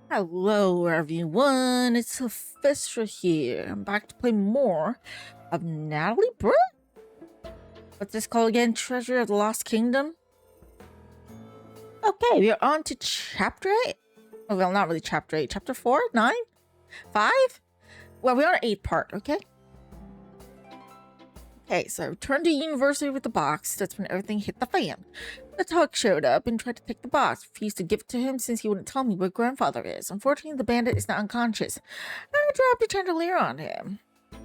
Hello everyone, it's Luphisra here. I'm back to play more of Natalie Brooks. What's this called again? Treasure of the Lost Kingdom? Okay, we're on to chapter 8. Oh, well, not really chapter 8. Chapter 4? 9? 5? Well, we're on 8 part, okay? Okay, so I returned to university with the box. That's when everything hit the fan. The tug showed up and tried to take the box. Refused to give it to him since he wouldn't tell me where grandfather is. Unfortunately, the bandit is now unconscious. I dropped a chandelier on him.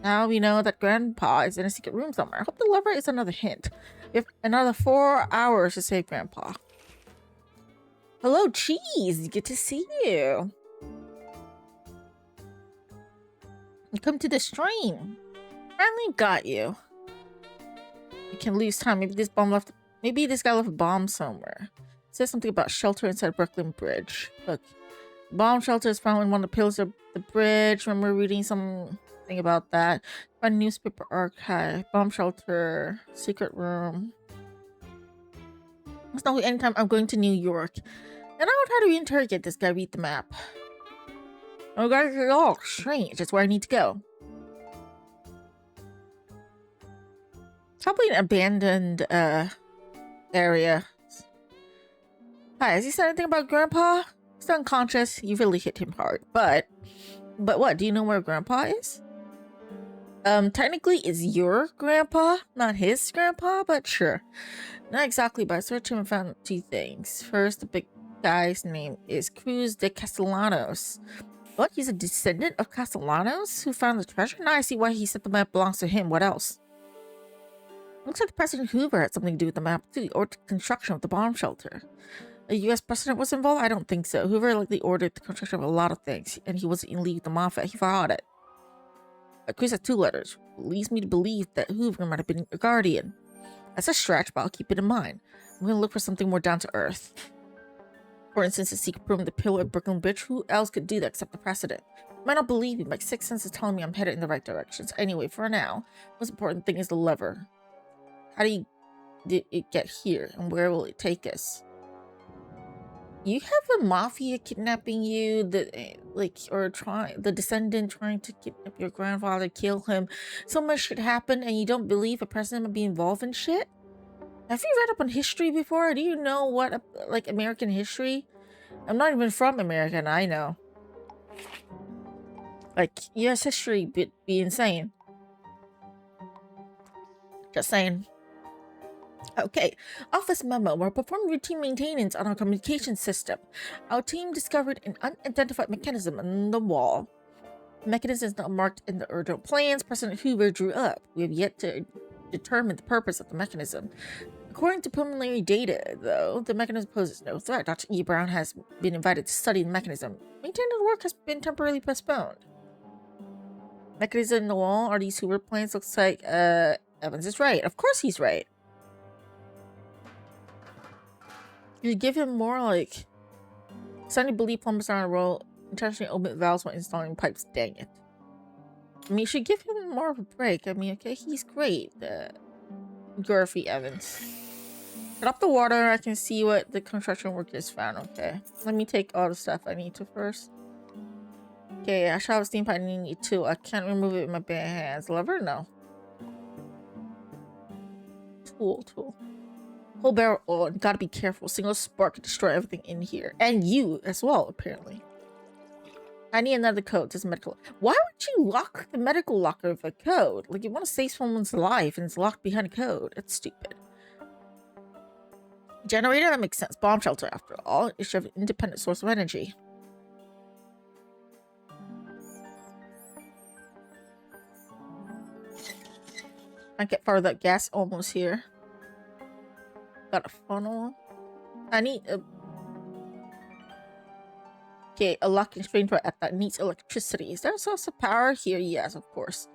Now we know that grandpa is in a secret room somewhere. I hope the lever is another hint. We have another 4 hours to save grandpa. Hello, Cheese. Good to see you. Come to the stream. Finally got you. We can lose time. Maybe this guy left a bomb somewhere. It says something about shelter inside Brooklyn Bridge. Look, the bomb shelter is found in one of the pillars of the bridge. Remember reading something about that? Find newspaper archive, bomb shelter, secret room. It's not anytime I'm going to New York. And I will try to reinterrogate this guy. Read the map. Oh, guys, it's all strange. That's where I need to go. Probably an abandoned area. Hi, has he said anything about Grandpa? He's unconscious. You really hit him hard. But what? Do you know where Grandpa is? Technically, it's your grandpa, not his grandpa, but sure. Not exactly, but I searched him and found 2 things. First, the big guy's name is Cruz de Castellanos. What? He's a descendant of Castellanos who found the treasure? Now I see why he said the map belongs to him. What else? Looks like President Hoover had something to do with the map too, or the construction of the bomb shelter. A U.S. president was involved? I don't think so. Hoover likely ordered the construction of a lot of things, and he wasn't in league with the mafia. He fought it. Chris has 2 letters. Leads me to believe that Hoover might have been a guardian. That's a stretch, but I'll keep it in mind. I'm going to look for something more down to earth. For instance, a secret room in the pillar of Brooklyn Bridge. Who else could do that except the president? You might not believe me, my 6th sense is telling me I'm headed in the right directions. Anyway, for now, the most important thing is the lever. How did it get here, and where will it take us? You have a mafia kidnapping you, the descendant trying to kidnap your grandfather, kill him. So much shit happened, and you don't believe a president would be involved in shit? Have you read up on history before? Do you know what, American history? I'm not even from America, and I know. U.S. history would be insane. Just saying. Okay, office memo. We're performing routine maintenance on our communication system. Our team discovered an unidentified mechanism on the wall. The mechanism is not marked in the original plans President Hoover drew up. We have yet to determine the purpose of the mechanism. According to preliminary data, though, the mechanism poses no threat. Dr. E. Brown has been invited to study the mechanism. Maintenance work has been temporarily postponed. Mechanism in the wall? Are these Hoover plans? Looks like, Evans is right. Of course he's right. You give him more, Sunny believe plumbers are on a roll, intentionally open valves while installing pipes. Dang it. I mean, you should give him more of a break. I mean, okay, he's great. Dorothy Evans. Shut up the water. I can see what the construction workers found. Okay. Let me take all the stuff I need to first. Okay, I shall have a steam pipe. I need to. I can't remove it with my bare hands. Lever? No. Tool. Whole barrel on. Gotta be careful. Single spark can destroy everything in here. And you as well, apparently. I need another code. This medical. Why would you lock the medical locker with a code? Like, you want to save someone's life and it's locked behind a code. That's stupid. Generator? That makes sense. Bomb shelter, after all. It should have an independent source of energy. I get far with that gas. Almost here. Got a funnel. I need a... Okay, a lock constraint for that needs electricity. Is there a source of power here? Yes, of course.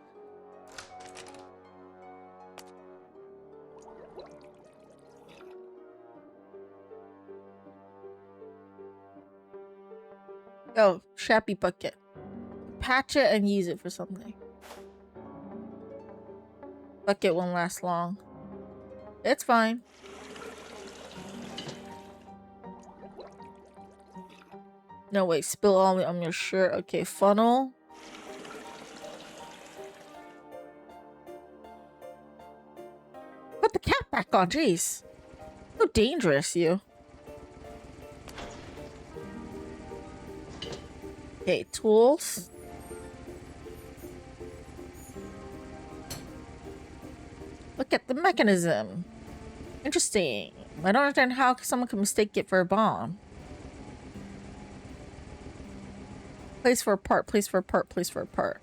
Oh, shabby bucket. Patch it and use it for something. Bucket won't last long. It's fine. No, wait, spill all on your shirt. Okay, funnel. Put the cap back on, jeez. So dangerous, you. Okay, tools. Look at the mechanism. Interesting. I don't understand how someone could mistake it for a bomb. Place for a part, place for a part, place for a part.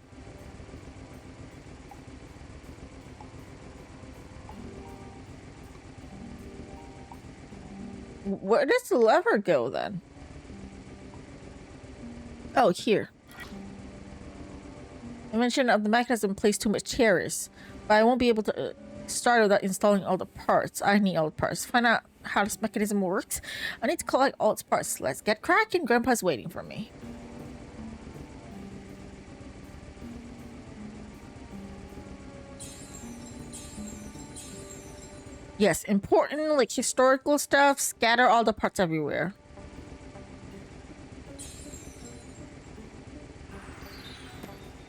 Where does the lever go then? Oh, here. I mentioned the mechanism placed too much cherries, but I won't be able to start without installing all the parts. I need all the parts. Find out how this mechanism works. I need to collect all its parts. Let's get cracking. Grandpa's waiting for me. Yes, important, like historical stuff. Scatter all the parts everywhere.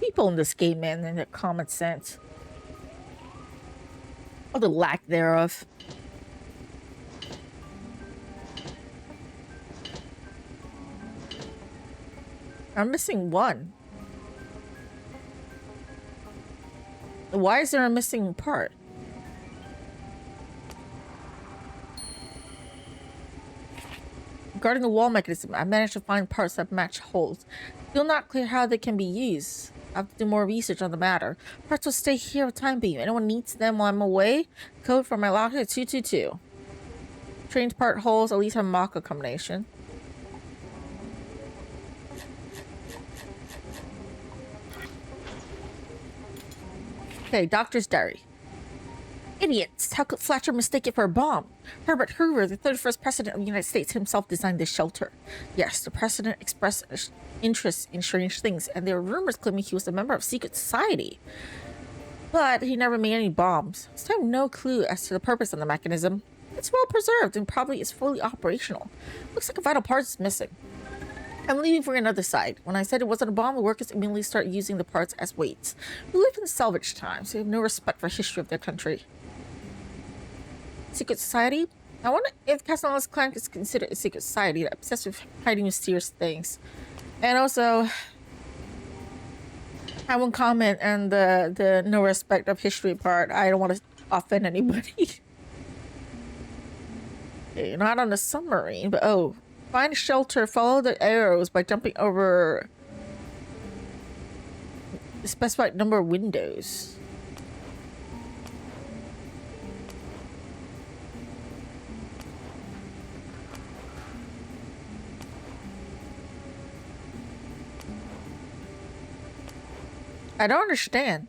People in this game, man, and their common sense. Or the lack thereof. I'm missing one. Why is there a missing part? Regarding the wall mechanism, I managed to find parts that match holes. Still not clear how they can be used. I have to do more research on the matter. Parts will stay here for time being. Anyone needs them while I'm away? Code for my locker 222. Trained part holes, at least have Maka combination. Okay, Doctor's Diary. Idiots! How could Fletcher mistake it for a bomb? Herbert Hoover, the 31st President of the United States, himself designed this shelter. Yes, the President expressed interest in strange things, and there were rumors claiming he was a member of secret society. But he never made any bombs. So I have no clue as to the purpose of the mechanism. It's well preserved and probably is fully operational. Looks like a vital part is missing. I'm leaving for another side. When I said it wasn't a bomb, the workers immediately start using the parts as weights. We live in salvage times, so we have no respect for the history of their country. Secret society? I wonder if Castella's clan is considered a secret society that obsessed with hiding mysterious things. And also, I won't comment on the no respect of history part. I don't want to offend anybody. Okay, not on the submarine, but oh. Find shelter, follow the arrows by jumping over the specified number of windows. I don't understand.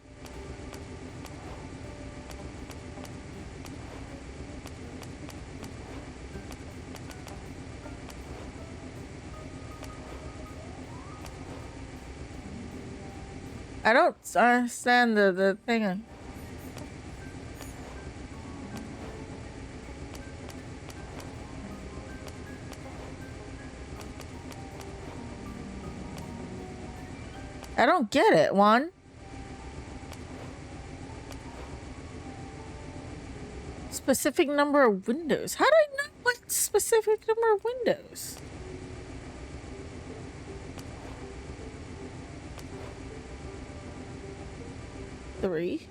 I don't understand the thing. I don't get it, Juan. Specific number of windows. How do I know what specific number of windows? Three.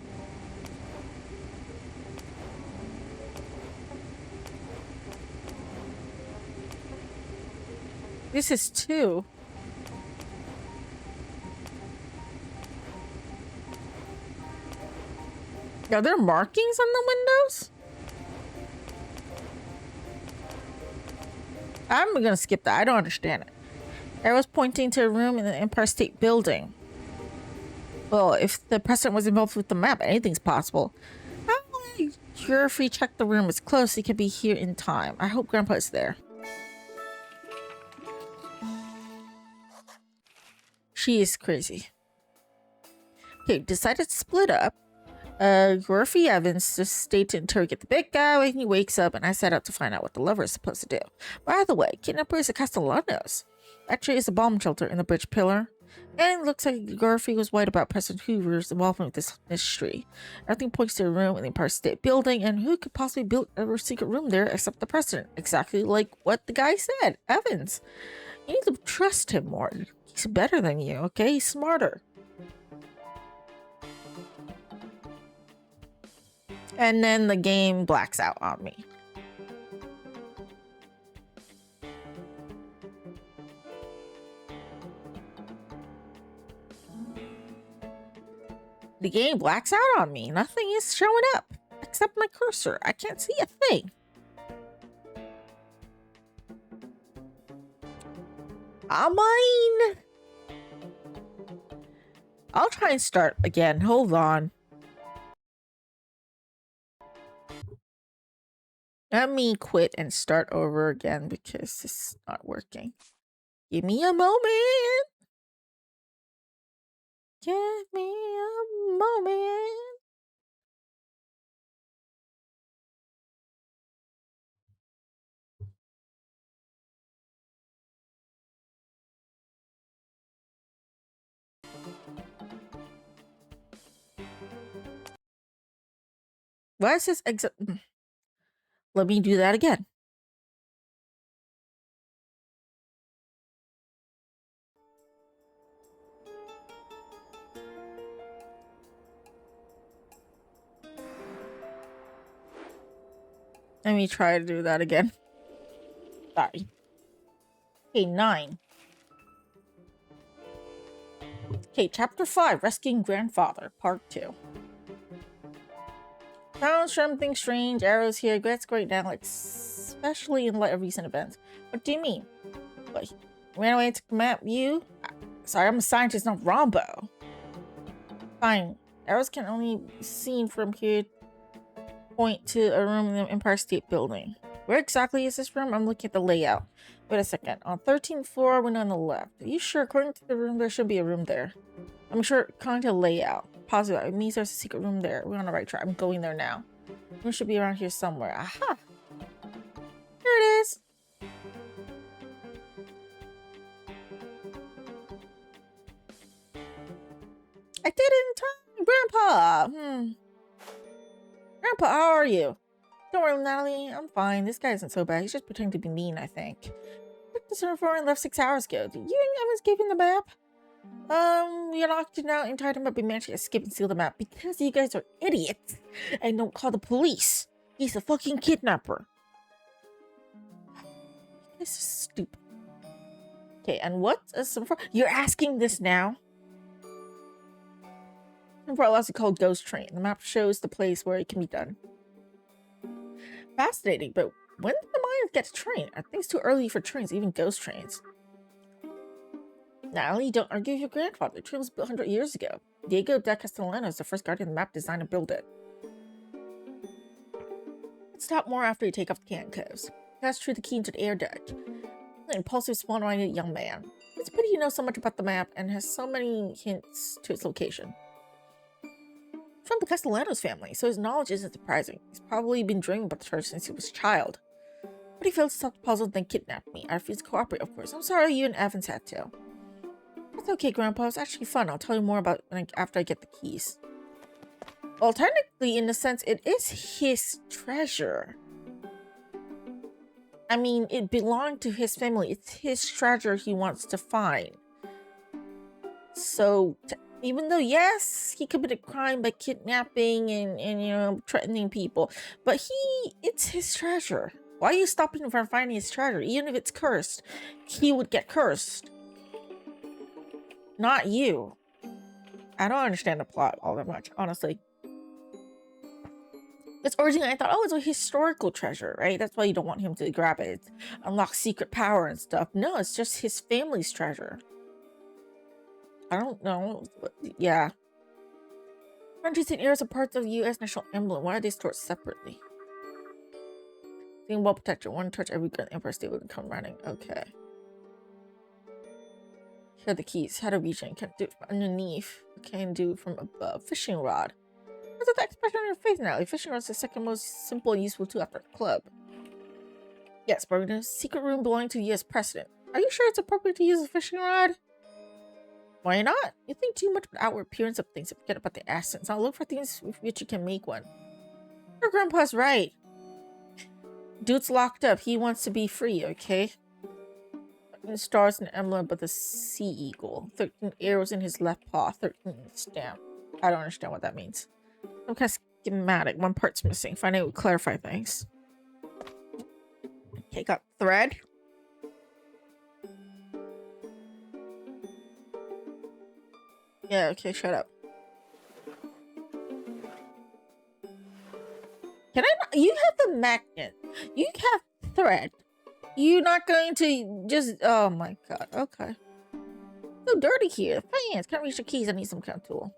This is 2. Are there markings on the windows? I'm gonna skip that. I don't understand it. Arrows pointing to a room in the Empire State Building. Well, if the president was involved with the map, anything's possible. How will I sure if we check the room is close, he could be here in time. I hope Grandpa is there. She is crazy. Okay, decided to split up. Gorfy Evans just stayed to interrogate the big guy when he wakes up, and I set out to find out what the lover is supposed to do. By the way, kidnapper is a Castellanos. Actually, it's a bomb shelter in the bridge pillar. And it looks like Garfield was right about President Hoover's involvement with this mystery. Everything points to a room in the Empire State Building, and who could possibly build a secret room there except the president? Exactly like what the guy said, Evans. You need to trust him more. He's better than you, okay? He's smarter. And then the game blacks out on me. The game blacks out on me. Nothing is showing up except my cursor. I can't see a thing. Mine. I'll try and start again. Hold on. Let me quit and start over again because this is not working. Give me a moment. Give me a moment. Why is this exit? Let me do that again. Let me try to do that again. Sorry. Okay, 9. Okay, Chapter 5, Rescuing Grandfather, Part 2. Found something strange, arrows here, that's great now, like, especially in light of recent events. What do you mean? Like, ran away to come at you? Sorry, I'm a scientist, not Rombo. Fine. Arrows can only be seen from here. Point to a room in the Empire State Building. Where exactly is this room? I'm looking at the layout. Wait a second. On 13th floor, window on the left. Are you sure? According to the room, there should be a room there. I'm sure, according to the layout. Positive. It means there's a secret room there. We're on the right track. I'm going there now. Room should be around here somewhere. Aha! Here it is! I did it in time! Grandpa! Grandpa, how are you? Don't worry, Natalie. I'm fine. This guy isn't so bad. He's just pretending to be mean, I think. The server left 6 hours ago. Did you and Evans give him the map? We locked it out and tied him up and managed to escape and steal the map because you guys are idiots and don't call the police. He's a fucking kidnapper. This is stupid. Okay, and what's a semaphore? You're asking this now? Semaphore allows it called Ghost Train. The map shows the place where it can be done. Fascinating, but when did the miners get to train? Are things too early for trains, even ghost trains? Natalie, don't argue with your grandfather. The train was built 100 years ago. Diego de Castellano is the first guardian of the map designed to build it. Let's talk more after you take off the handcuffs. Pass through the key into the air duct. An impulsive, small-minded young man. It's a pity you know so much about the map and has so many hints to its location. From the Castellanos family, so his knowledge isn't surprising. He's probably been dreaming about the church since he was a child. But he failed to solve the puzzle, then kidnapped me. I refused to cooperate, of course. I'm sorry you and Evans had to. That's okay, Grandpa. It's actually fun. I'll tell you more about it after I get the keys. Well, technically, in a sense, it is his treasure. I mean, it belonged to his family. It's his treasure he wants to find. So, even though, yes, he committed crime by kidnapping and you know, threatening people, but it's his treasure. Why are you stopping him from finding his treasure? Even if it's cursed, he would get cursed. Not you. I don't understand the plot all that much, honestly. It's originally, I thought, oh, it's a historical treasure, right? That's why you don't want him to grab it. It's unlock secret power and stuff. No, it's just his family's treasure. I don't know. Yeah. Countries and areas are parts of the U.S. national emblem. Why are they stored separately? Being well protected. One touch every gun. Empire State would come running. Okay. Here are the keys. How to reach it. Can't do it from underneath. Can do it from above. Fishing rod. What's that expression on your face, Natalie? Fishing rod is the second most simple and useful tool after a club. Yes, but in a secret room belonging to the U.S. president. Are you sure it's appropriate to use a fishing rod? Why not? You think too much about the outward appearance of things and forget about the essence. I'll look for things with which you can make one. Your grandpa's right. Dude's locked up. He wants to be free, okay? 13 stars and emblem, but the sea eagle. 13 arrows in his left paw. 13 stamp. I don't understand what that means. Some kind of schematic. One part's missing. Finding it would clarify things. Okay, got thread. Yeah, okay, shut up. Can I not? You have the magnet. You have thread. You're not going to just... Oh my god, okay. So dirty here. Fans, can't reach the keys. I need some kind of tool.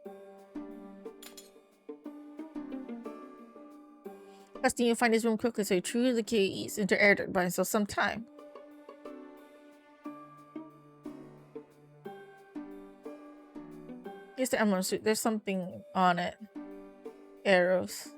Testing, you find his room quickly, so you true the keys into air by himself some time. Here's the emblem suit. There's something on it. Arrows.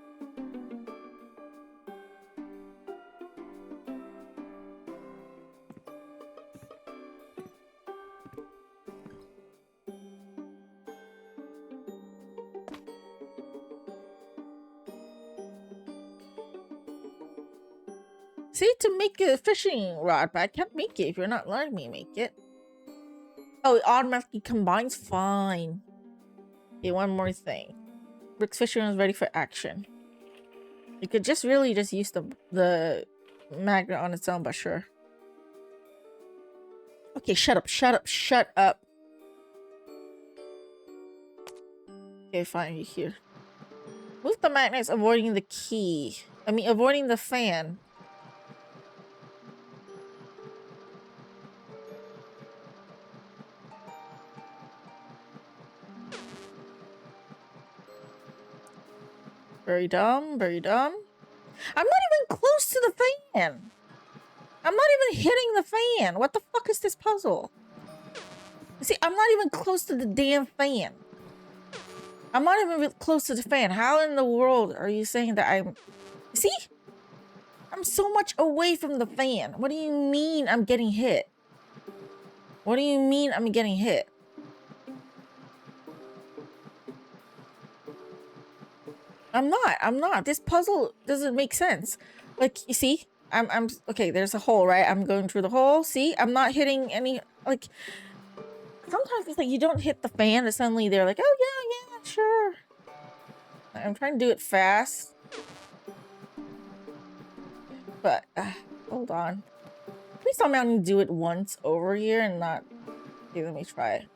See, to make a fishing rod, but I can't make it if you're not letting me make it. Oh, it automatically combines? Fine. Okay, one more thing. Brooks fishing is ready for action. You could just really just use the magnet on its own, but sure. Okay, shut up, shut up, shut up. Okay, fine, you're here. Move the magnets, avoiding the key. I mean, avoiding the fan. Very dumb, very dumb. I'm not even close to the fan. I'm not even hitting the fan. What the fuck is this puzzle? See, I'm not even close to the damn fan. I'm not even close to the fan. How in the world are you saying that I'm... See? I'm so much away from the fan. What do you mean I'm getting hit? What do you mean I'm getting hit? I'm not. This puzzle doesn't make sense. Like, you see? I'm okay, there's a hole, right? I'm going through the hole. See? I'm not hitting any, like, sometimes it's like you don't hit the fan and suddenly they're like, oh yeah, sure. I'm trying to do it fast. But, hold on. Please tell me I need to do it once over here and not... Okay, let me try it.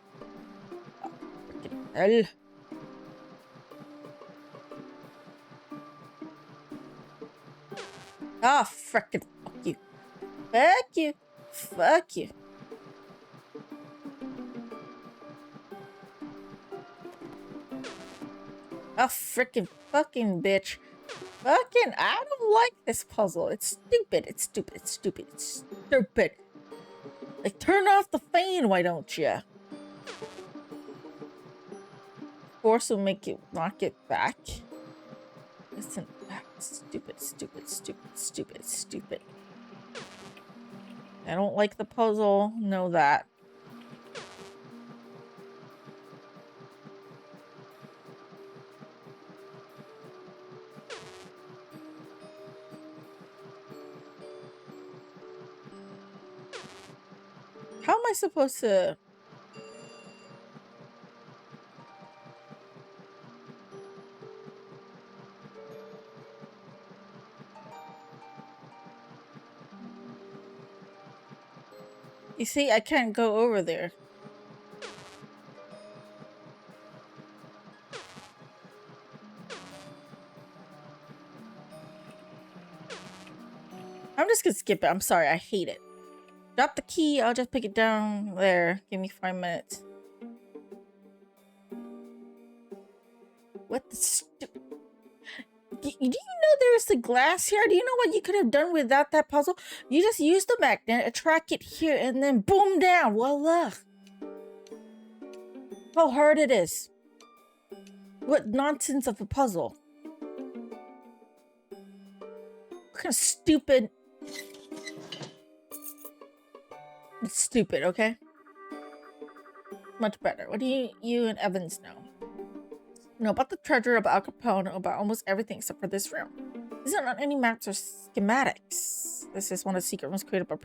Oh, freaking hell. Oh, frickin' fuck you. Fuck you. Fuck you. Oh, frickin' fucking bitch. Fucking, I don't like this puzzle. It's stupid. It's stupid. It's stupid. It's stupid. Like, turn off the fan, why don't you? Force will make you knock it back. Listen. Stupid, stupid, stupid, stupid, stupid. I don't like the puzzle. Know that. How am I supposed to... You see, I can't go over there. I'm just gonna skip it. I'm sorry, I hate it. Drop the key, I'll just pick it down there. Give me 5 minutes. What the stupid... Do you know there's the glass here? Do you know what you could have done without that puzzle? You just use the magnet, attract it here, and then boom down. Voila. How hard it is. What nonsense of a puzzle. What kind of stupid... It's stupid, okay? Much better. What do you and Evans know? Know about the treasure, about Al Capone, about almost everything except for this room. These are not any maps or schematics. This is one of the secret rooms created by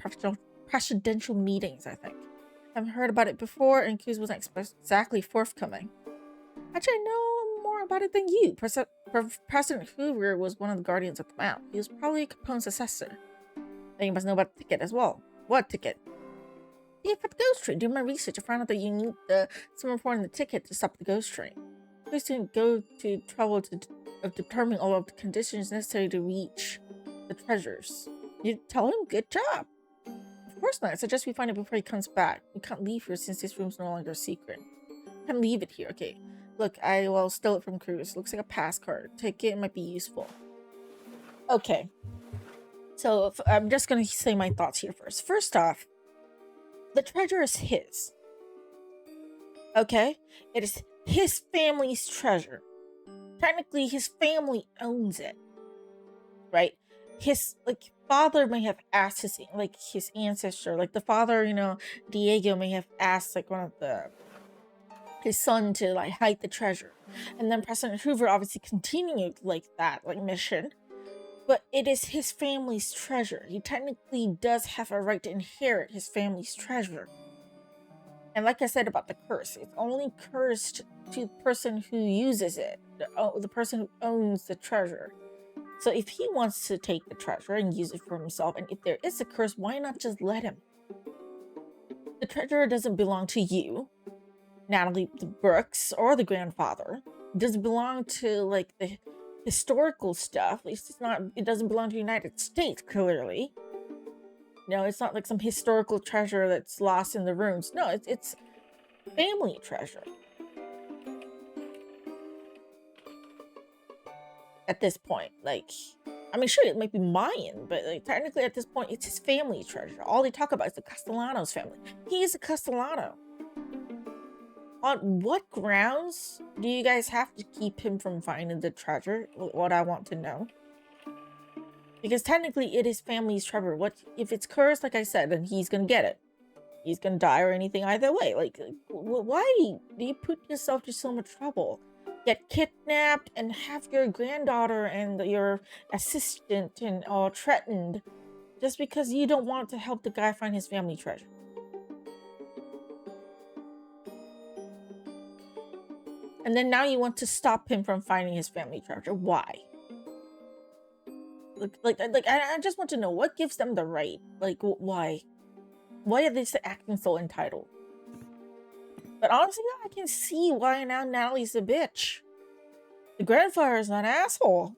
presidential meetings, I think. I haven't heard about it before, and Q's wasn't exactly forthcoming. Actually, I know more about it than you. President Hoover was one of the guardians of the map. He was probably Capone's assessor. Then you must know about the ticket as well. What ticket? Yeah, for the ghost train. Doing my research, I found out that you need someone reporting the ticket to stop the ghost train. Please didn't go to trouble of determining all of the conditions necessary to reach the treasures. You tell him? Good job. Of course not. I suggest we find it before he comes back. We can't leave here since this room's no longer a secret. We can't leave it here. Okay. Look, I will steal it from Cruz. Looks like a pass card. Take it. It might be useful. Okay. So I'm just going to say my thoughts here first. First off, the treasure is his. Okay? It is his family's treasure. Technically, his family owns it. Right? His, father may have asked his ancestor, the father, Diego may have asked, his son to, hide the treasure. And then President Hoover obviously continued, that mission. But it is his family's treasure. He technically does have a right to inherit his family's treasure. And like I said about the curse, it's only cursed to the person who uses it, the person who owns the treasure. So if he wants to take the treasure and use it for himself, and if there is a curse, why not just let him? The treasure doesn't belong to you, Natalie Brooks, or the grandfather. It doesn't belong to, the historical stuff. At least it doesn't belong to the United States, clearly. No, it's not like some historical treasure that's lost in the ruins. No, it's family treasure. At this point, sure, it might be Mayan, but technically at this point, it's his family treasure. All they talk about is the Castellanos family. He is a Castellano. On what grounds do you guys have to keep him from finding the treasure? What I want to know. Because technically it is family's treasure. What if it's cursed, like I said, then he's gonna get it. He's gonna die or anything either way. Why do you put yourself through so much trouble? Get kidnapped and have your granddaughter and your assistant and all threatened just because you don't want to help the guy find his family treasure. And then now you want to stop him from finding his family treasure. Why? I just want to know what gives them the right. Why? Why are they acting so entitled? But honestly, I can see why now Natalie's a bitch. The grandfather is not an asshole.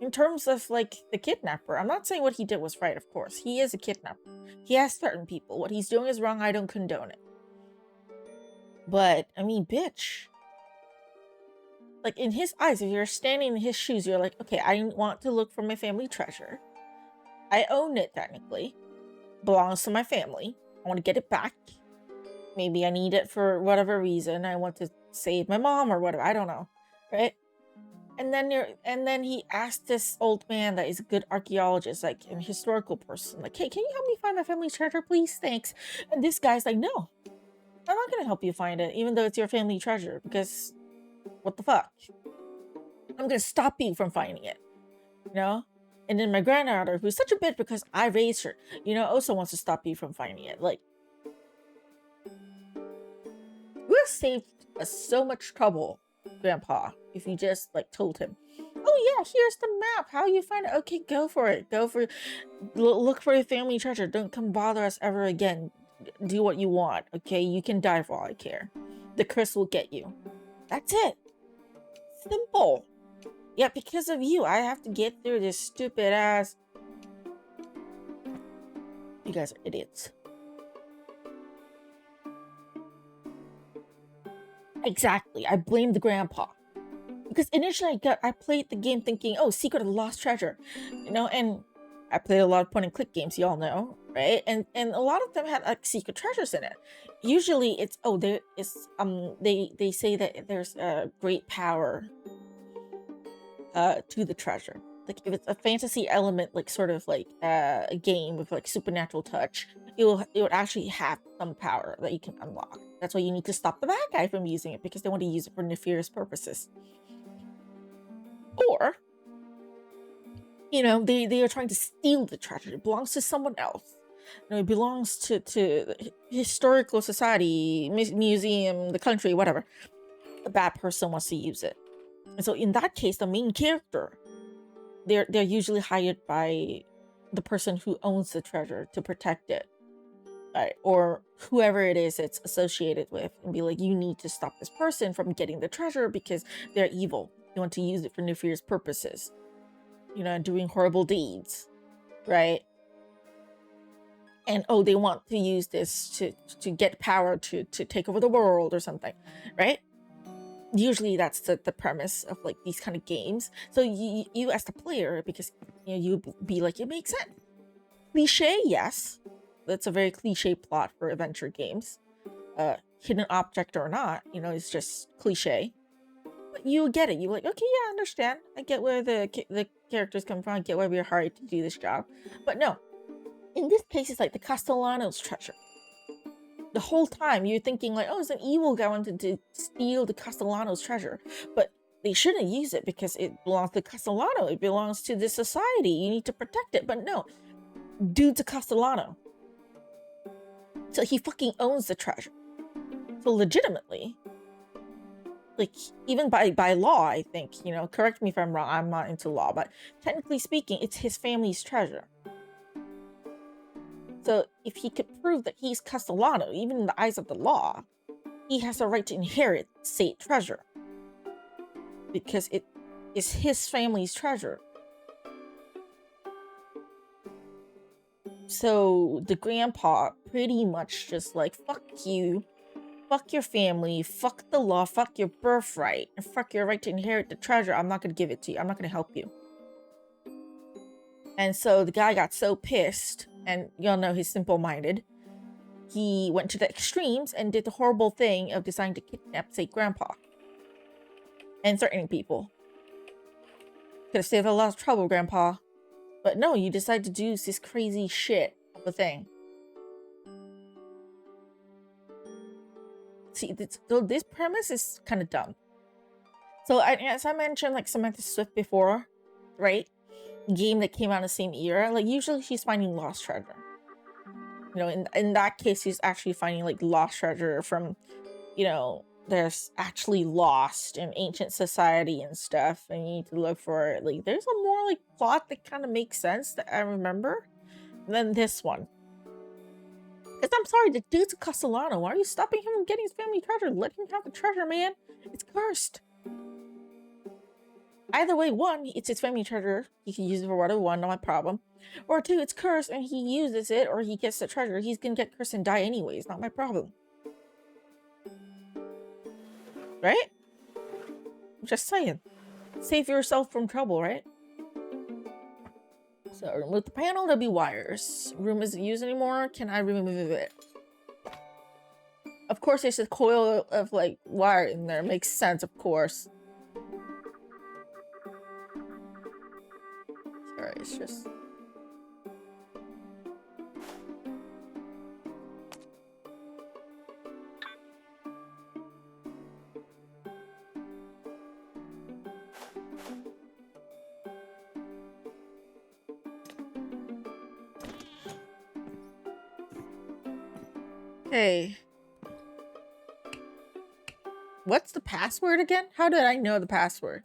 In terms of, the kidnapper, I'm not saying what he did was right, of course. He is a kidnapper. He has threatened people. What he's doing is wrong. I don't condone it. But, bitch. In his eyes, if you're standing in his shoes, you're okay, I want to look for my family treasure. I own it, technically. Belongs to my family. I want to get it back. Maybe I need it for whatever reason. I want to save my mom or whatever. I don't know. Right? And then he asked this old man that is a good archaeologist, an historical person, hey, can you help me find my family treasure, please? Thanks. And this guy's no. I'm not going to help you find it, even though it's your family treasure, because what the fuck? I'm going to stop you from finding it, And then my granddaughter, who's such a bitch because I raised her, also wants to stop you from finding it. You have saved us so much trouble, Grandpa, if you just, told him, oh yeah, here's the map, how you find it. Okay, go for it. Look for your family treasure. Don't come bother us ever again. Do what you want, okay? You can die for all I care. The curse will get you. That's it. Simple. Yeah, because of you, I have to get through this stupid ass. You guys are idiots. Exactly. I blame the grandpa. Because initially I played the game thinking, oh, Secret of the Lost Treasure. And I played a lot of point and click games, y'all know, right? And a lot of them had secret treasures in it. Usually it's they say that there's a great power to the treasure. Like if it's a fantasy element, like sort of like a game with like supernatural touch, it would actually have some power that you can unlock. That's why you need to stop the bad guy from using it, because they want to use it for nefarious purposes. Or, you know, they are trying to steal the treasure. It belongs to someone else. You know, it belongs to the historical society, museum, the country, whatever. A bad person wants to use it. And so in that case, the main character, they're usually hired by the person who owns the treasure to protect it, right? Or whoever it is it's associated with, and be like, you need to stop this person from getting the treasure because they're evil. You want to use it for nefarious purposes, you know, doing horrible deeds, right? And oh, they want to use this to get power to take over the world or something, right? Usually that's the premise of like these kind of games. So you as the player, because you know, you be like, it makes sense. Cliche, yes. That's a very cliche plot for adventure games. Hidden object or not, you know, it's just cliche. But you get it. You're like, okay, yeah, I understand. I get where the characters come from. I get why we're hired to do this job. But no, in this case, it's like the Castellanos treasure. The whole time you're thinking like, oh, it's an evil guy wanted to steal the Castellanos treasure, but they shouldn't use it because it belongs to Castellano. It belongs to the society. You need to protect it. But no, dude's a Castellano, so he fucking owns the treasure. So legitimately, like even by law, I think, you know, correct me if I'm wrong. I'm not into law, but technically speaking, it's his family's treasure. So if he could prove that he's Castellano, even in the eyes of the law, he has a right to inherit said treasure, because it is his family's treasure. So the grandpa pretty much just like, fuck you, fuck your family, fuck the law, fuck your birthright, and fuck your right to inherit the treasure. I'm not gonna give it to you. I'm not gonna help you. And so the guy got so pissed, and y'all know he's simple-minded. He went to the extremes and did the horrible thing of deciding to kidnap, say, grandpa. And threatening people. Could have saved a lot of trouble, grandpa. But no, you decide to do this crazy shit of a thing. See, this premise is kind of dumb. So as I mentioned, like Samantha Swift before, right? Game that came out in the same era, like usually she's finding lost treasure. You know, in that case, she's actually finding like lost treasure from, you know, there's actually lost in ancient society and stuff, and you need to look for it. Like there's a more like plot that kind of makes sense that I remember than this one. Because I'm sorry, the dude's a Castellano. Why are you stopping him from getting his family treasure? Let him have the treasure, man. It's cursed. Either way, one, it's his family treasure. He can use it for whatever, one, not my problem. Or two, it's cursed and he uses it or he gets the treasure. He's gonna get cursed and die anyways. Not my problem. Right? Just saying. Save yourself from trouble, right? So remove the panel, there'll be wires. Room isn't used anymore. Can I remove it? Of course, there's a coil of like wire in there. Makes sense, of course. Sorry, it's just... Hey. What's the password again? How did I know the password?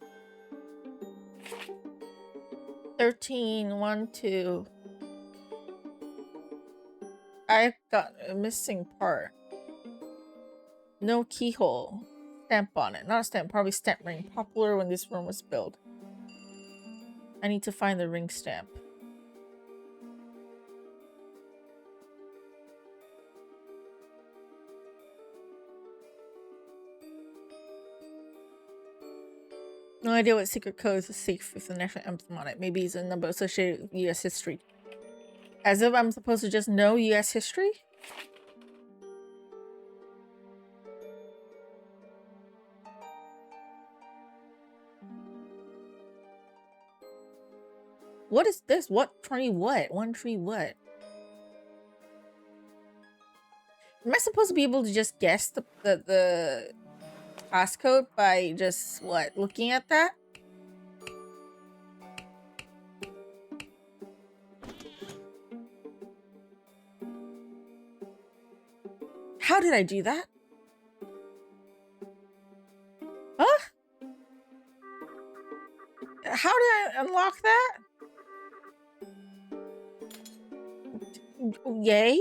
1312. I got a missing part. No keyhole. Stamp on it. Not a stamp, probably stamp ring. Popular when this room was built. I need to find the ring stamp. No idea what secret code is safe with the national anthem on it. Maybe it's a number associated with US history. As if I'm supposed to just know US history? What is this? What tree what? One tree what? Am I supposed to be able to just guess the passcode by just what? Looking at that? How did I do that? Huh? How did I unlock that? Yay.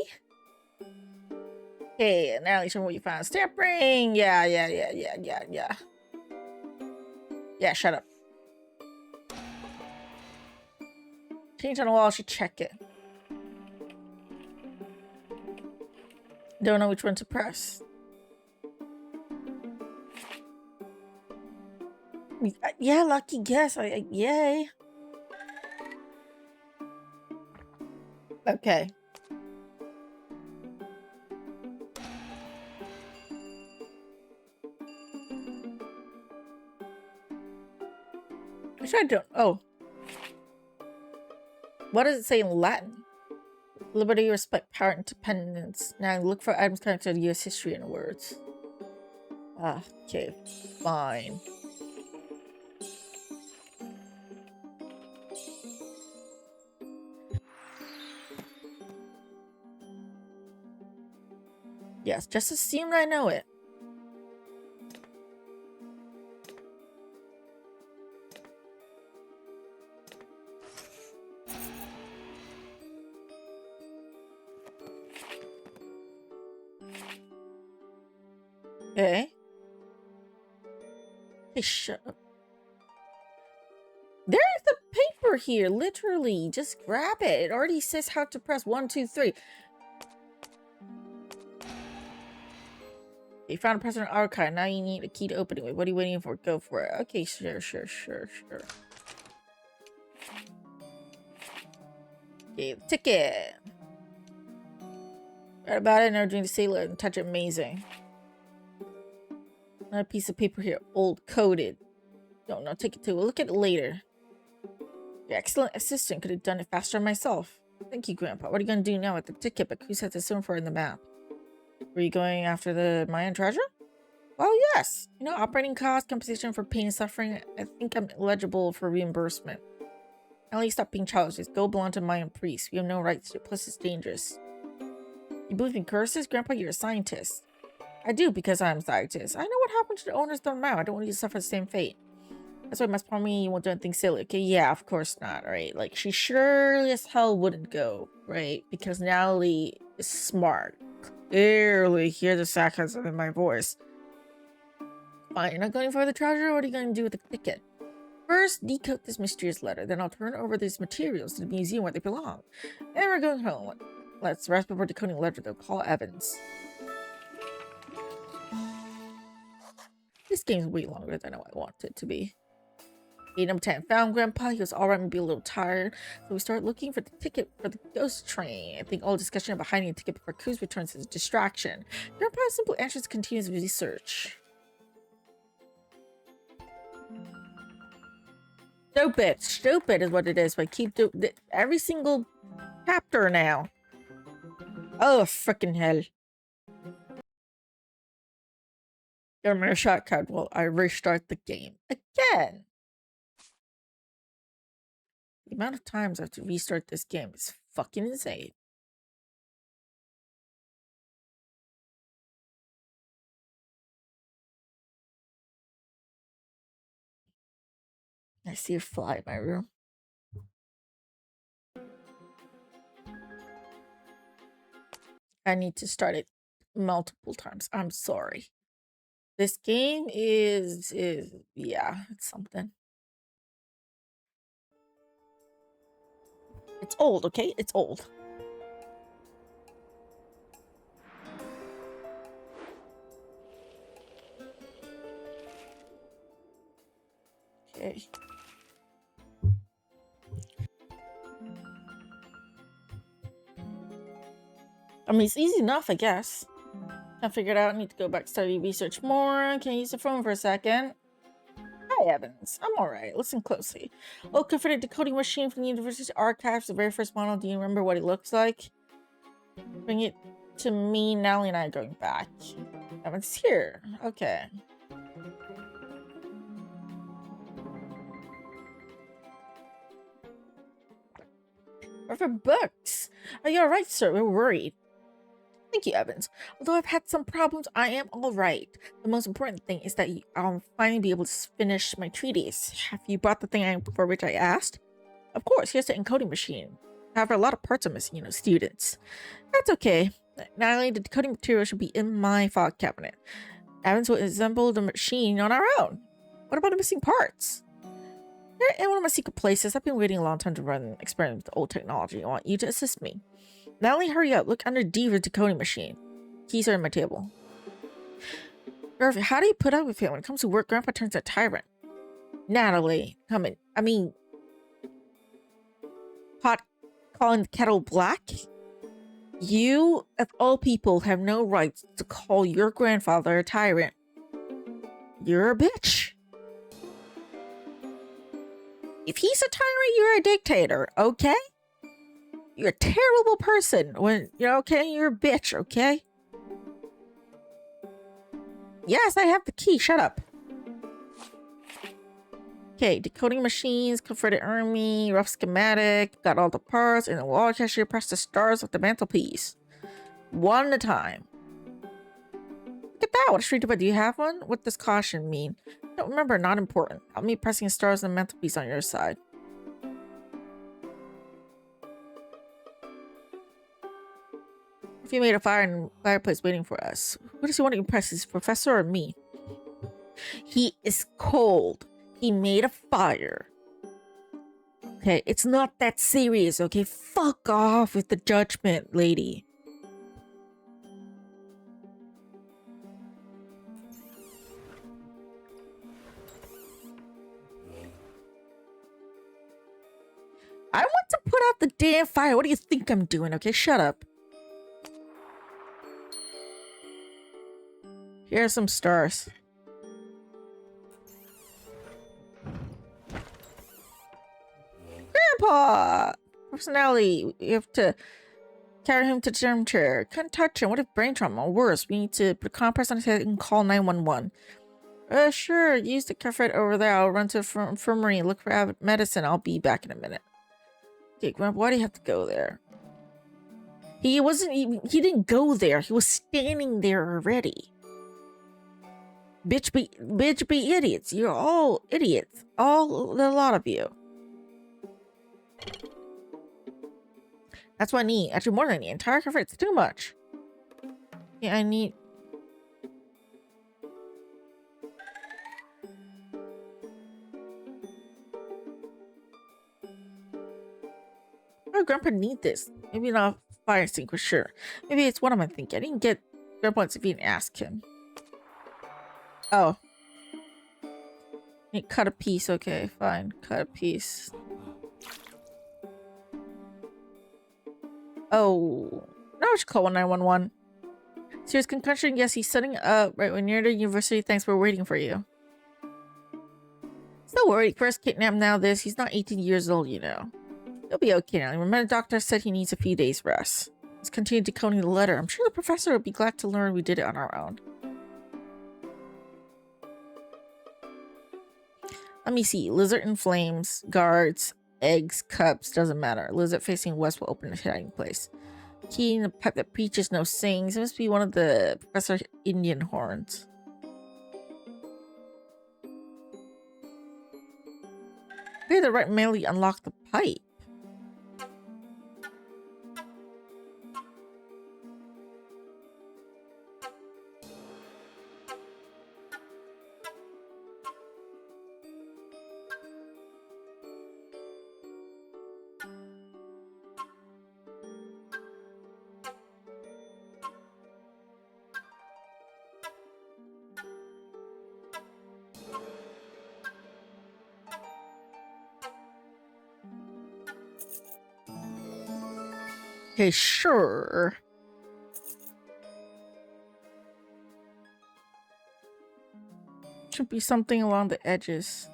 Okay, Natalie, show me what you found. Stamp ring! Yeah. Yeah, shut up. Change on the wall, I should check it. Don't know which one to press. Yeah, lucky guess. Yay. Okay. Which I don't. Oh. What does it say in Latin? Liberty, respect, power, independence. Now look for items connected to U.S. history and words. Ah, okay. Fine. Yes, just assume I know it. Okay. Hey, shut up. There's the paper here, literally. Just grab it. It already says how to press 1, 2, 3. You found a president archive. Now you need a key to open it. What are you waiting for? Go for it. Okay, sure. Okay, the ticket. Read about it, never dreamed to sail it and touch it. Amazing. Another piece of paper here, old coded. Don't know, take it to. We'll look at it later. Your excellent assistant could have done it faster myself. Thank you, Grandpa. What are you going to do now with the ticket? But who set this in for in the map? Were you going after the Mayan treasure? Well, yes. You know, operating costs, compensation for pain and suffering. I think I'm eligible for reimbursement. At least stop being childish. Just go belong to Mayan priests. We have no rights to it. Plus, it's dangerous. You believe in curses? Grandpa, you're a scientist. I do, because I'm a scientist. I know what happened to the owners of the map. I don't want you to suffer the same fate. That's why you must promise me you won't do anything silly. Okay, yeah, of course not, right? Like, she surely as hell wouldn't go, right? Because Natalie is smart. Clearly hear the sarcasm in my voice. Fine, you're not going for the treasure? What are you going to do with the ticket? First, decode this mysterious letter. Then I'll turn over these materials to the museum where they belong. And we're going home. Let's rest before decoding the letter, though. Call Evans. This game's way longer than I want it to be. Gate number 10. Found Grandpa. He was alright, maybe a little tired. So we start looking for the ticket for the ghost train. I think all discussion about hiding a ticket before Cruz returns is a distraction. Grandpa's simple answers continues research. Stupid is what it is. But I keep doing every single chapter now. Oh, freaking hell. Give me a shortcut while I restart the game again. The amount of times I have to restart this game is fucking insane. I see a fly in my room. I need to start it multiple times. I'm sorry. This game is yeah, it's something. It's old, okay? It's old. Okay. I mean, it's easy enough, I guess. I figured out I need to go back, study, research more. Can I use the phone for a second? Hi, Evans. I'm alright. Listen closely. Look for the decoding machine from the university's archives, the very first model. Do you remember what it looks like? Bring it to me. Natalie and I are going back. Evans here. Okay. Reverend Brooks. Are you alright, sir? We're worried. Thank you, Evans. Although I've had some problems, I am alright. The most important thing is that I'll finally be able to finish my treatise. Have you brought the thing for which I asked? Of course, here's the encoding machine. However, a lot of parts are missing, students. That's okay. Natalie, the decoding material should be in my file cabinet. Evans will assemble the machine on our own. What about the missing parts? They're in one of my secret places. I've been waiting a long time to run an experiment with old technology. I want you to assist me. Natalie, hurry up. Look under D for the decoding machine. Keys are in my table. Irv, how do you put up with him? When it comes to work, Grandpa turns a tyrant. Natalie, pot calling the kettle black? You, of all people, have no rights to call your grandfather a tyrant. You're a bitch. If he's a tyrant, you're a dictator, okay? You're a terrible person. When you're okay, you're a bitch, okay? Yes, I have the key. Shut up. Okay, decoding machines, converted army, rough schematic, got all the parts, and the wall cashier press the stars of the mantelpiece. One at a time. Look at that. What a street do you have one? What does caution mean? Don't remember, not important. Help me pressing stars on the mantelpiece on your side. If you made a fire in the fireplace waiting for us, who does he want to impress? His professor or me? He is cold. He made a fire. Okay, it's not that serious, okay? Fuck off with the judgment, lady. I want to put out the damn fire. What do you think I'm doing? Okay, shut up. Here are some stars. Grandpa! Personality, you have to carry him to the germ chair. Can't touch him. What if brain trauma? Worse, we need to put a compress on his head and call 911. Sure. Use the cafe over there. I'll run to the infirmary and look for medicine. I'll be back in a minute. Okay, Grandpa, why do you have to go there? He didn't go there. He was standing there already. Bitch be idiots. You're all idiots. A lot of you. That's what I need. Actually, more than I need. Entire cafe. It's too much. Yeah, I need... Oh, Grandpa need this. Maybe not a fire extinguisher. Maybe it's what am I thinking? I didn't get Grandpa to even ask him. Oh. Cut a piece. Okay, fine. Cut a piece. Oh. Now we should call 911. Serious concussion? Yes, he's setting up right when you're at the university. Thanks for waiting for you. Still worried. First kidnapped, now this. He's not 18 years old, you know. He'll be okay now. Remember, the doctor said he needs a few days rest. Let's continue decoding the letter. I'm sure the professor would be glad to learn we did it on our own. Let me see. Lizard in flames, guards, eggs, cups, doesn't matter. Lizard facing west will open his hiding place. Key in the pipe that preaches no sings. It must be one of the Professor's Indian horns. Maybe the right manually unlock the pipe. Okay, sure. Should be something along the edges.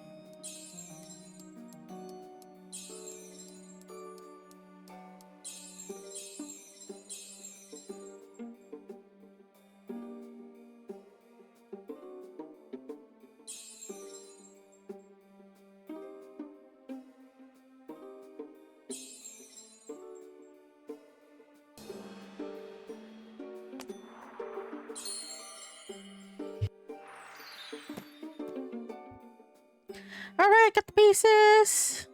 Alright, got the pieces.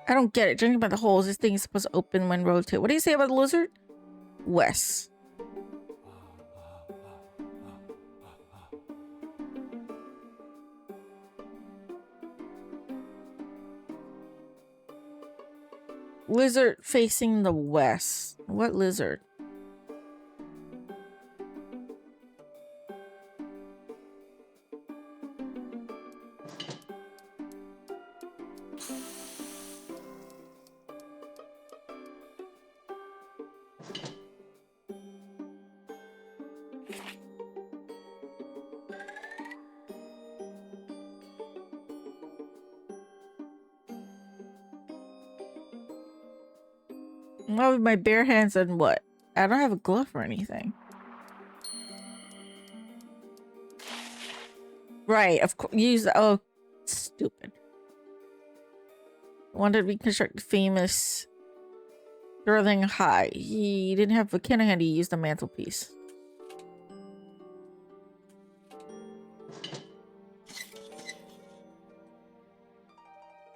I don't get it. Judging by the holes, this thing is supposed to open when rotate. What do you say about the lizard? Wes. Lizard facing the west. What lizard? Not with my bare hands and what? I don't have a glove or anything. Right, of course. Use the. Oh, stupid. Wanted to reconstruct the famous Sterling High. He didn't have a can handy. He used the mantelpiece.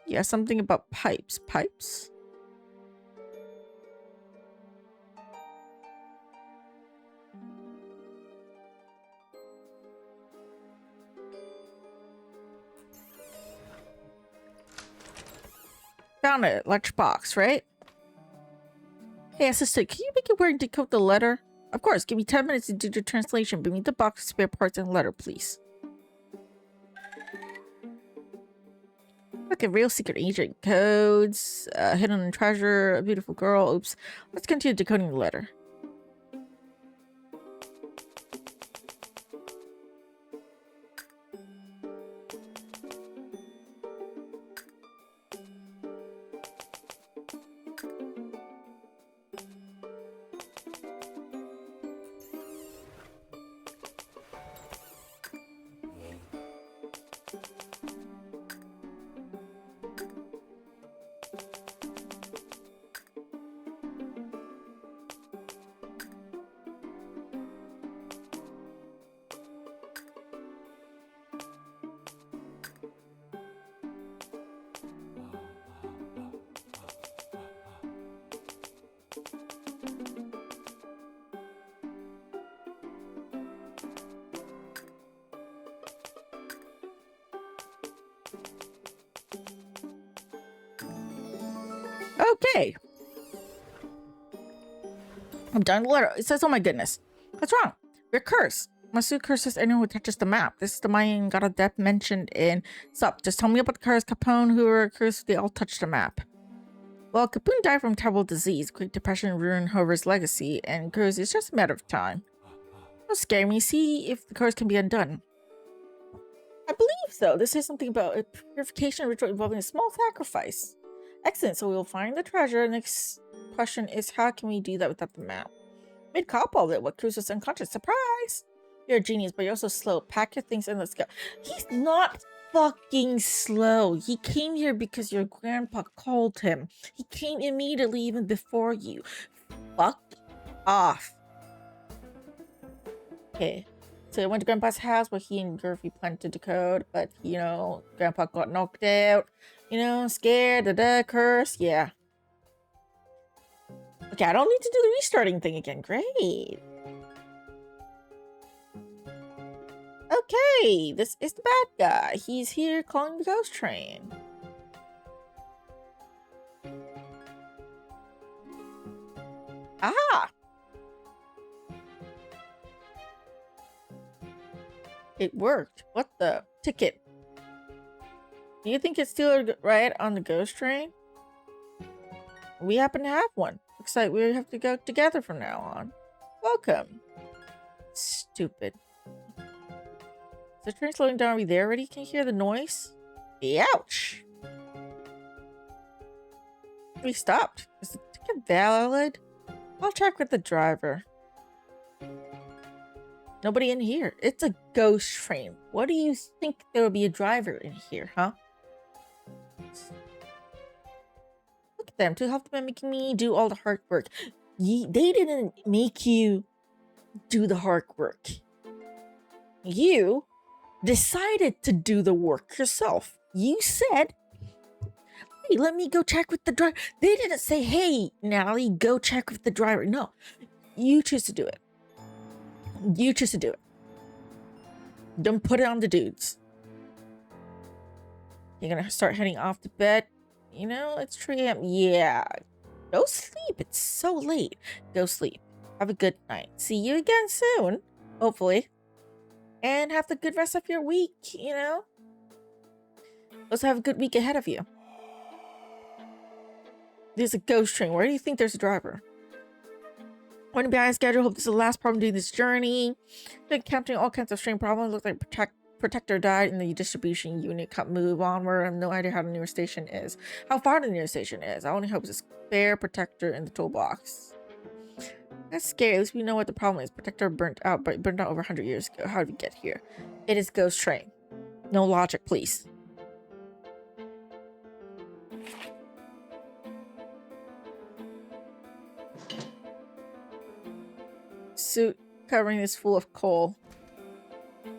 Yeah, something about pipes. Pipes? Found it. Lunchbox, right? Hey, assistant, can you make it where and decode the letter? Of course, give me 10 minutes to do the translation. Bring me the box, spare parts, and letter, please. Look at real secret agent codes, hidden treasure, a beautiful girl. Oops. Let's continue decoding the letter. Okay. I'm done with the letter. It says, oh my goodness. What's wrong? We're cursed. Masu curses anyone who touches the map. This is the Mayan god of death mentioned in Sup. Just tell me about the curse. Capone, who were cursed, they all touched the map. Well, Capone died from terrible disease. Great Depression ruined Hover's legacy, and curse is just a matter of time. Don't scare me. See if the curse can be undone. I believe so. This is something about a purification ritual involving a small sacrifice. Excellent. So we'll find the treasure. Next question is, how can we do that without the map? Mid cop all it. What Cruz was unconscious. Surprise! You're a genius, but you're also slow. Pack your things and let's go. He's not fucking slow. He came here because your grandpa called him. He came immediately, even before you. Fuck off. Okay. So I went to Grandpa's house where he and Gurfy planned to decode, but, you know, Grandpa got knocked out. You know, scared, curse, yeah. Okay, I don't need to do the restarting thing again. Great. Okay, this is the bad guy. He's here calling the ghost train. Ah! It worked. What the? Ticket. Do you think it's still right on the ghost train? We happen to have one. Looks like we have to go together from now on. Welcome. Stupid. Is the train slowing down? Are we there already? Can you hear the noise? Ouch! We stopped. Is the ticket valid? I'll check with the driver. Nobody in here. It's a ghost train. What do you think there will be a driver in here, huh? Look at them. To help them making me do all the hard work. They didn't make you do the hard work. You decided to do the work yourself. You said, hey, let me go check with the driver. They didn't say, hey, Natalie, go check with the driver. No, you choose to do it. You choose to do it. Don't put it on the dudes. You're gonna start heading off to bed. You know, it's 3 a.m. Yeah. Go sleep. It's so late. Go sleep. Have a good night. See you again soon. Hopefully. And have the good rest of your week, you know? Also have a good week ahead of you. There's a ghost train. Where do you think there's a driver? Running behind schedule. Hope this is the last problem doing this journey. Been encountering all kinds of strange problems. Looks like protector died in the distribution unit. Can't move onward. I have no idea how the nearest station is. How far the nearest station is. I only hope it's a spare protector in the toolbox. That's scary. At least we know what the problem is. Protector burnt out over 100 years ago. How did we get here? It is ghost train. No logic, please. Suit covering is full of coal.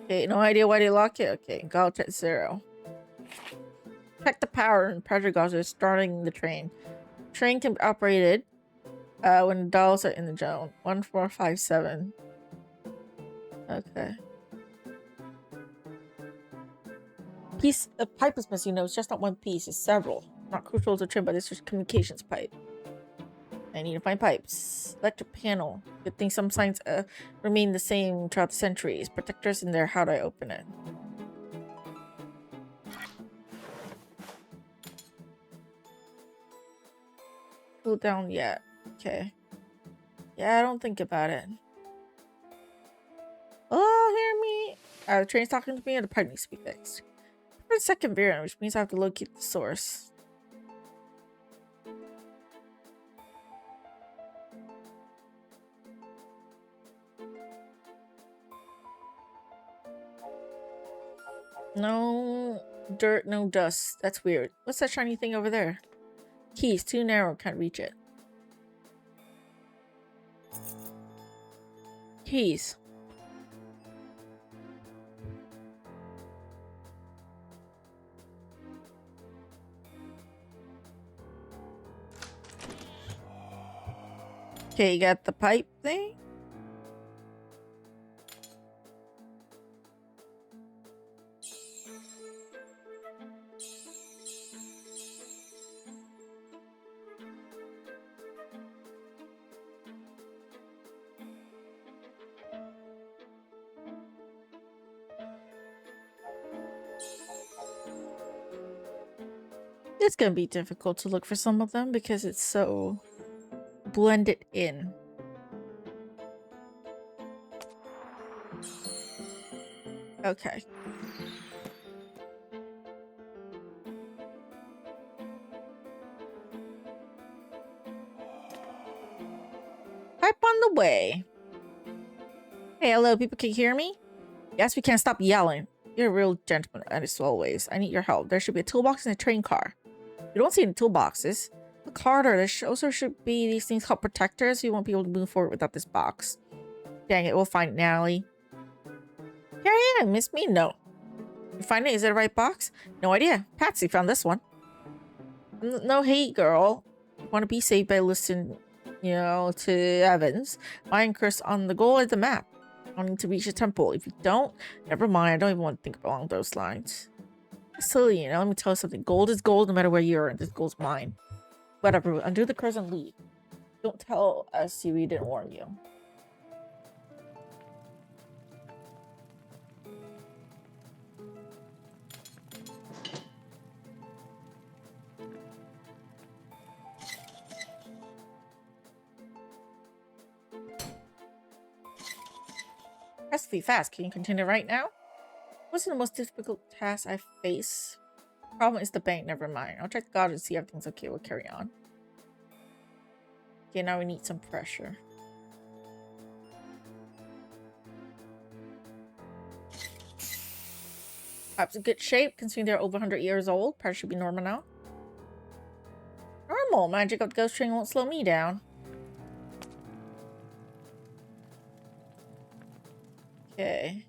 Okay, no idea why they lock it. Okay, gauge at 0. Check the power and pressure gauges starting the train. Train can be operated when the dials are in the zone. 1457. Okay. Piece of pipe is missing. No, it's just not one piece. It's several. Not crucial to the train, but it's just communications pipe. I need to find pipes. Electric panel. Good thing some signs remain the same throughout the centuries. Protectors in there. How do I open it? Cool down yet. Okay. Yeah, I don't think about it. Oh, hear me. The train's talking to me, or the pipe needs to be fixed. For the second variant, which means I have to locate the source. No dirt, no dust. That's weird. What's that shiny thing over there? Keys, too narrow, can't reach it. Keys. Okay, you got the pipe thing? It's gonna be difficult to look for some of them because it's so blended in. Okay. Pipe on the way. Hey, hello, people can hear me? Yes, we can't stop yelling. You're a real gentleman, as always. I need your help. There should be a toolbox in a train car. You don't see any toolboxes. Look harder. There also should be these things called protectors. You won't be able to move forward without this box. Dang it, we'll find it, Natalie. Here I am, miss me? No. You find it? Is it the right box? No idea. Patsy found this one. No hate, girl. You want to be saved by listening, you know, to Evans. Mine curse on the goal of the map. I need to reach the temple. If you don't, never mind. I don't even want to think along those lines. That's silly, you know. Let me tell you something. Gold is gold no matter where you're, and this gold's mine. Whatever. Undo the curse and leave. Don't tell us we didn't warn you. Has to be fast. Can you continue right now? What's the most difficult task I face? Problem is the bank. Never mind. I'll check the guard and see if everything's okay. We'll carry on. Okay, now we need some pressure. Perhaps in good shape, considering they're over 100 years old. Pressure should be normal now. Normal. Magic of the ghost train won't slow me down. Okay.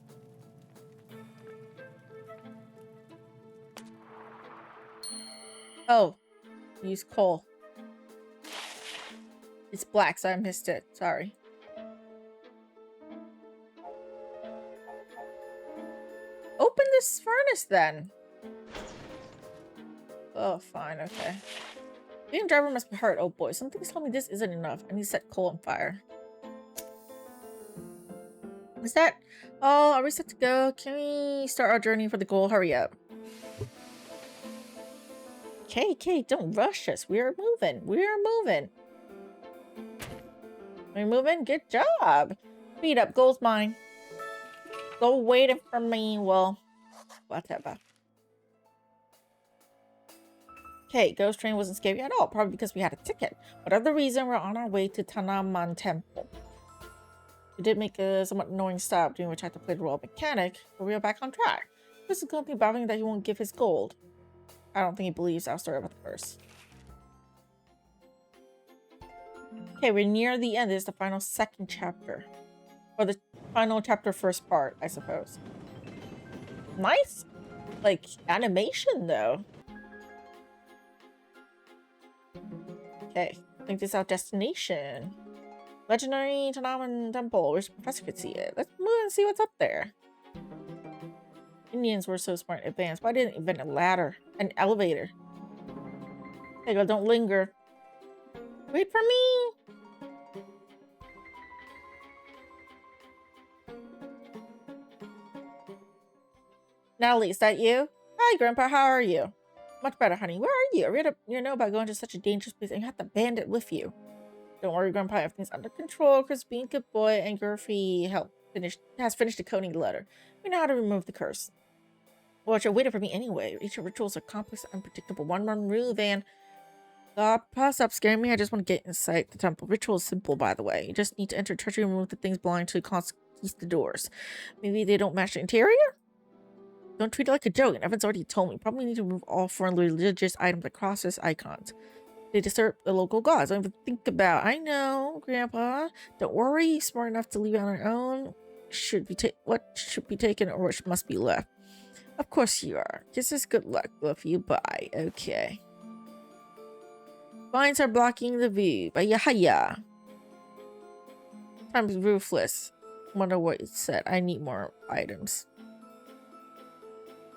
Oh, use coal. It's black, so I missed it. Sorry. Open this furnace then. Oh, fine, okay. Being a driver must be hard. Oh boy, something's telling me this isn't enough. I need to set coal on fire. Is that all? Are we set to go? Can we start our journey for the goal? Hurry up. Okay, don't rush us. We are moving. We are moving. We're moving. Good job. Speed up. Goal's mine. Goal waiting for me. Well, whatever. Okay, Ghost Train wasn't scary at all. Probably because we had a ticket. Whatever reason, we're on our way to Tanaman Temple. We did make a somewhat annoying stop, during which I had to play the role of mechanic, but we are back on track. This is going to be babbling that he won't give his gold. I don't think he believes our story about the curse. Okay, we're near the end. This is the final second chapter. Or the final chapter first part, I suppose. Nice, like, animation, though. Okay, I think this is our destination. Legendary Tanaman Temple. Wish the professor could see it. Let's move and see what's up there. Indians were so smart and advanced. Why didn't they invent a ladder? An elevator? Hey, go, don't linger. Wait for me! Natalie, is that you? Hi, Grandpa, how are you? Much better, honey. Where are you? I read you know about going to such a dangerous place and you have the bandit with you. Don't worry, Grandpa, everything's under control. Chris being a good boy and Gurfy has finished decoding the letter. We know how to remove the curse. Well, you're waiting for me anyway. Each rituals are complex and unpredictable. One wrong move and... God, stop scaring me. I just want to get inside the temple. Ritual is simple, by the way. You just need to enter treasury and remove the things belonging to the doors. Maybe they don't match the interior? Don't treat it like a joke. And Evan's already told me. Probably need to remove all foreign religious items like crosses, icons. They disturb the local gods. Don't even think about. I know, Grandpa. Don't worry. Smart enough to leave it on our own. What should be taken or what must be left? Of course you are. Kisses, good luck. Love you. Bye. Okay. Vines are blocking the view. Hiya. Time's ruthless. Wonder what it said. I need more items.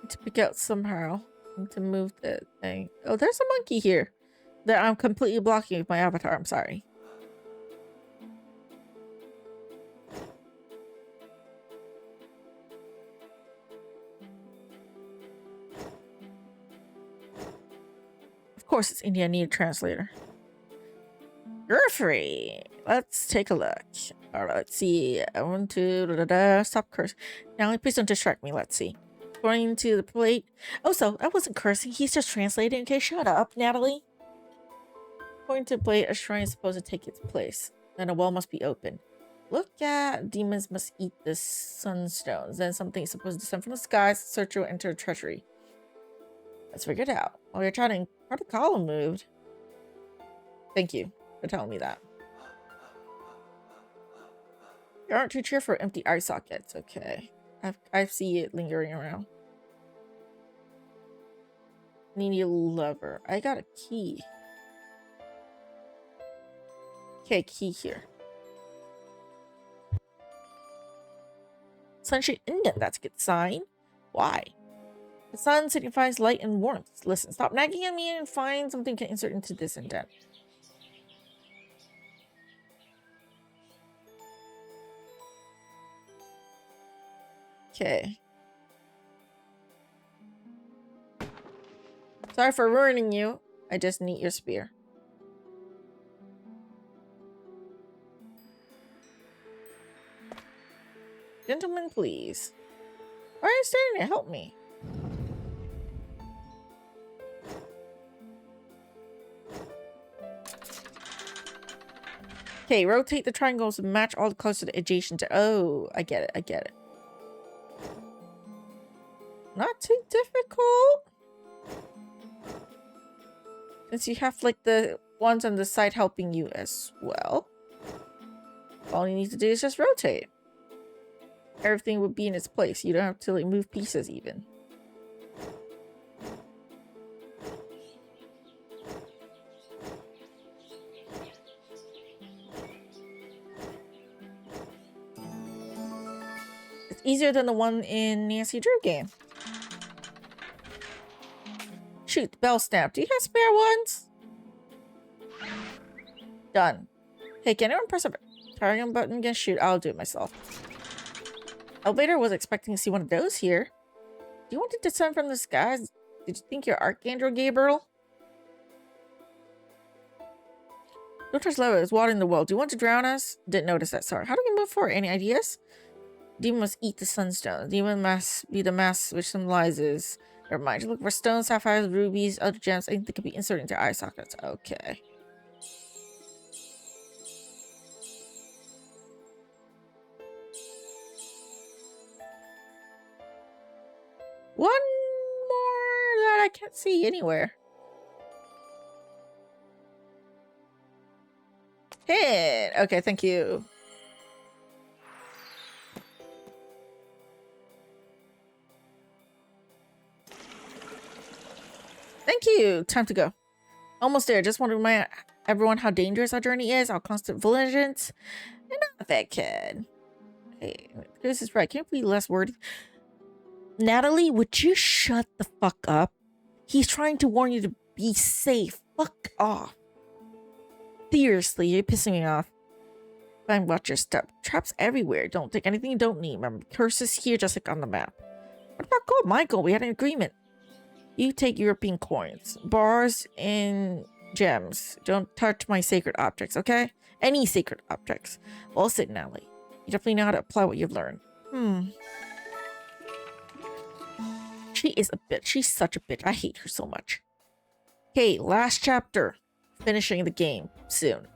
Need to pick out somehow. Need to move the thing. Oh, there's a monkey here that I'm completely blocking with my avatar. I'm sorry. Of course, it's India. I need a translator. You're free. Let's take a look. All right, let's see. I want to stop cursing. Now, please don't distract me. Let's see. According to the plate. Oh, so I wasn't cursing. He's just translating. Okay, shut up, Natalie. According to the plate, a shrine is supposed to take its place. Then a well must be opened. Look at demons must eat the sunstones. Then something is supposed to descend from the skies. Searcher will enter a treasury. Let's figure it out. While you're trying, part of the column moved. Thank you for telling me that. You aren't too cheerful for empty eye sockets. Okay. I see it lingering around. Need a lever. I got a key. Okay, key here. Sunshine indent. That's a good sign. Why? The sun signifies light and warmth. Listen, stop nagging at me and find something you can insert into this indent. Okay. Sorry for ruining you. I just need your spear. Gentlemen, please. Why are you standing there? Help me. Okay, rotate the triangles and match all the colors to the adjacent. Oh, I get it. I get it. Not too difficult. Since you have like the ones on the side helping you as well. All you need to do is just rotate. Everything would be in its place. You don't have to like move pieces even. easier than the one in Nancy Drew game. Shoot, the bell snap. Do you have spare ones? Done. Hey, can anyone press a target button again? Shoot, I'll do it myself. Elevator was expecting to see one of those here. Do you want to descend from the skies? Did you think you're Archangel Gabriel? Don't touch lava, it's water in the well. Do you want to drown us? Didn't notice that, sorry. How do we move forward? Any ideas? Demon must eat the sunstone. Demon must be the mass which symbolizes. Never mind. Look for stones, sapphires, rubies, other gems. Anything that could be inserted into eye sockets. Okay. One more that I can't see anywhere. Hit. Okay, thank you. Thank you. Time to go. Almost there. Just want to remind everyone how dangerous our journey is, our constant vigilance. And not that kid. Hey, this is right. Can't be less wordy. Natalie, would you shut the fuck up? He's trying to warn you to be safe. Fuck off. Seriously, you're pissing me off. Fine, watch your step. Traps everywhere. Don't take anything you don't need. Remember, curses here just like on the map. What about gold? My gold. We had an agreement. You take European coins, bars, and gems. Don't touch my sacred objects, okay? Any sacred objects. Well said, Natalie. You definitely know how to apply what you've learned. She is a bitch. She's such a bitch. I hate her so much. Okay, last chapter. Finishing the game soon.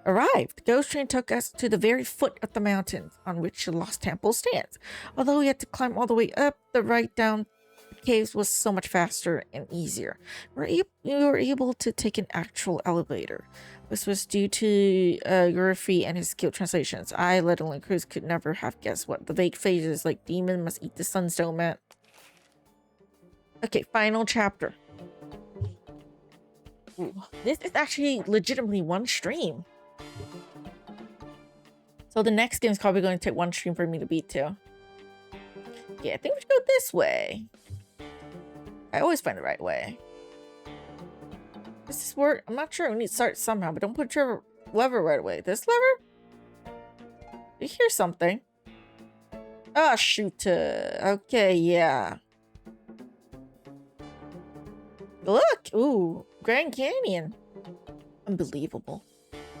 Arrived. The ghost train took us to the very foot of the mountain on which the lost temple stands. Although we had to climb all the way up, the ride down the caves was so much faster and easier. We were able to take an actual elevator. This was due to Yurfi and his skilled translations. I, let alone Cruz, could never have guessed what the vague phrases like demon must eat the sunstone meant. Okay, final chapter. Ooh, this is actually legitimately one stream. So the next game is probably going to take one stream for me to beat too. Yeah, I think we should go this way. I always find the right way. This is where, I'm not sure, we need to start somehow, but don't put your lever right away. This lever? You hear something. Oh, shoot. Okay, yeah. Look! Ooh, Grand Canyon. Unbelievable.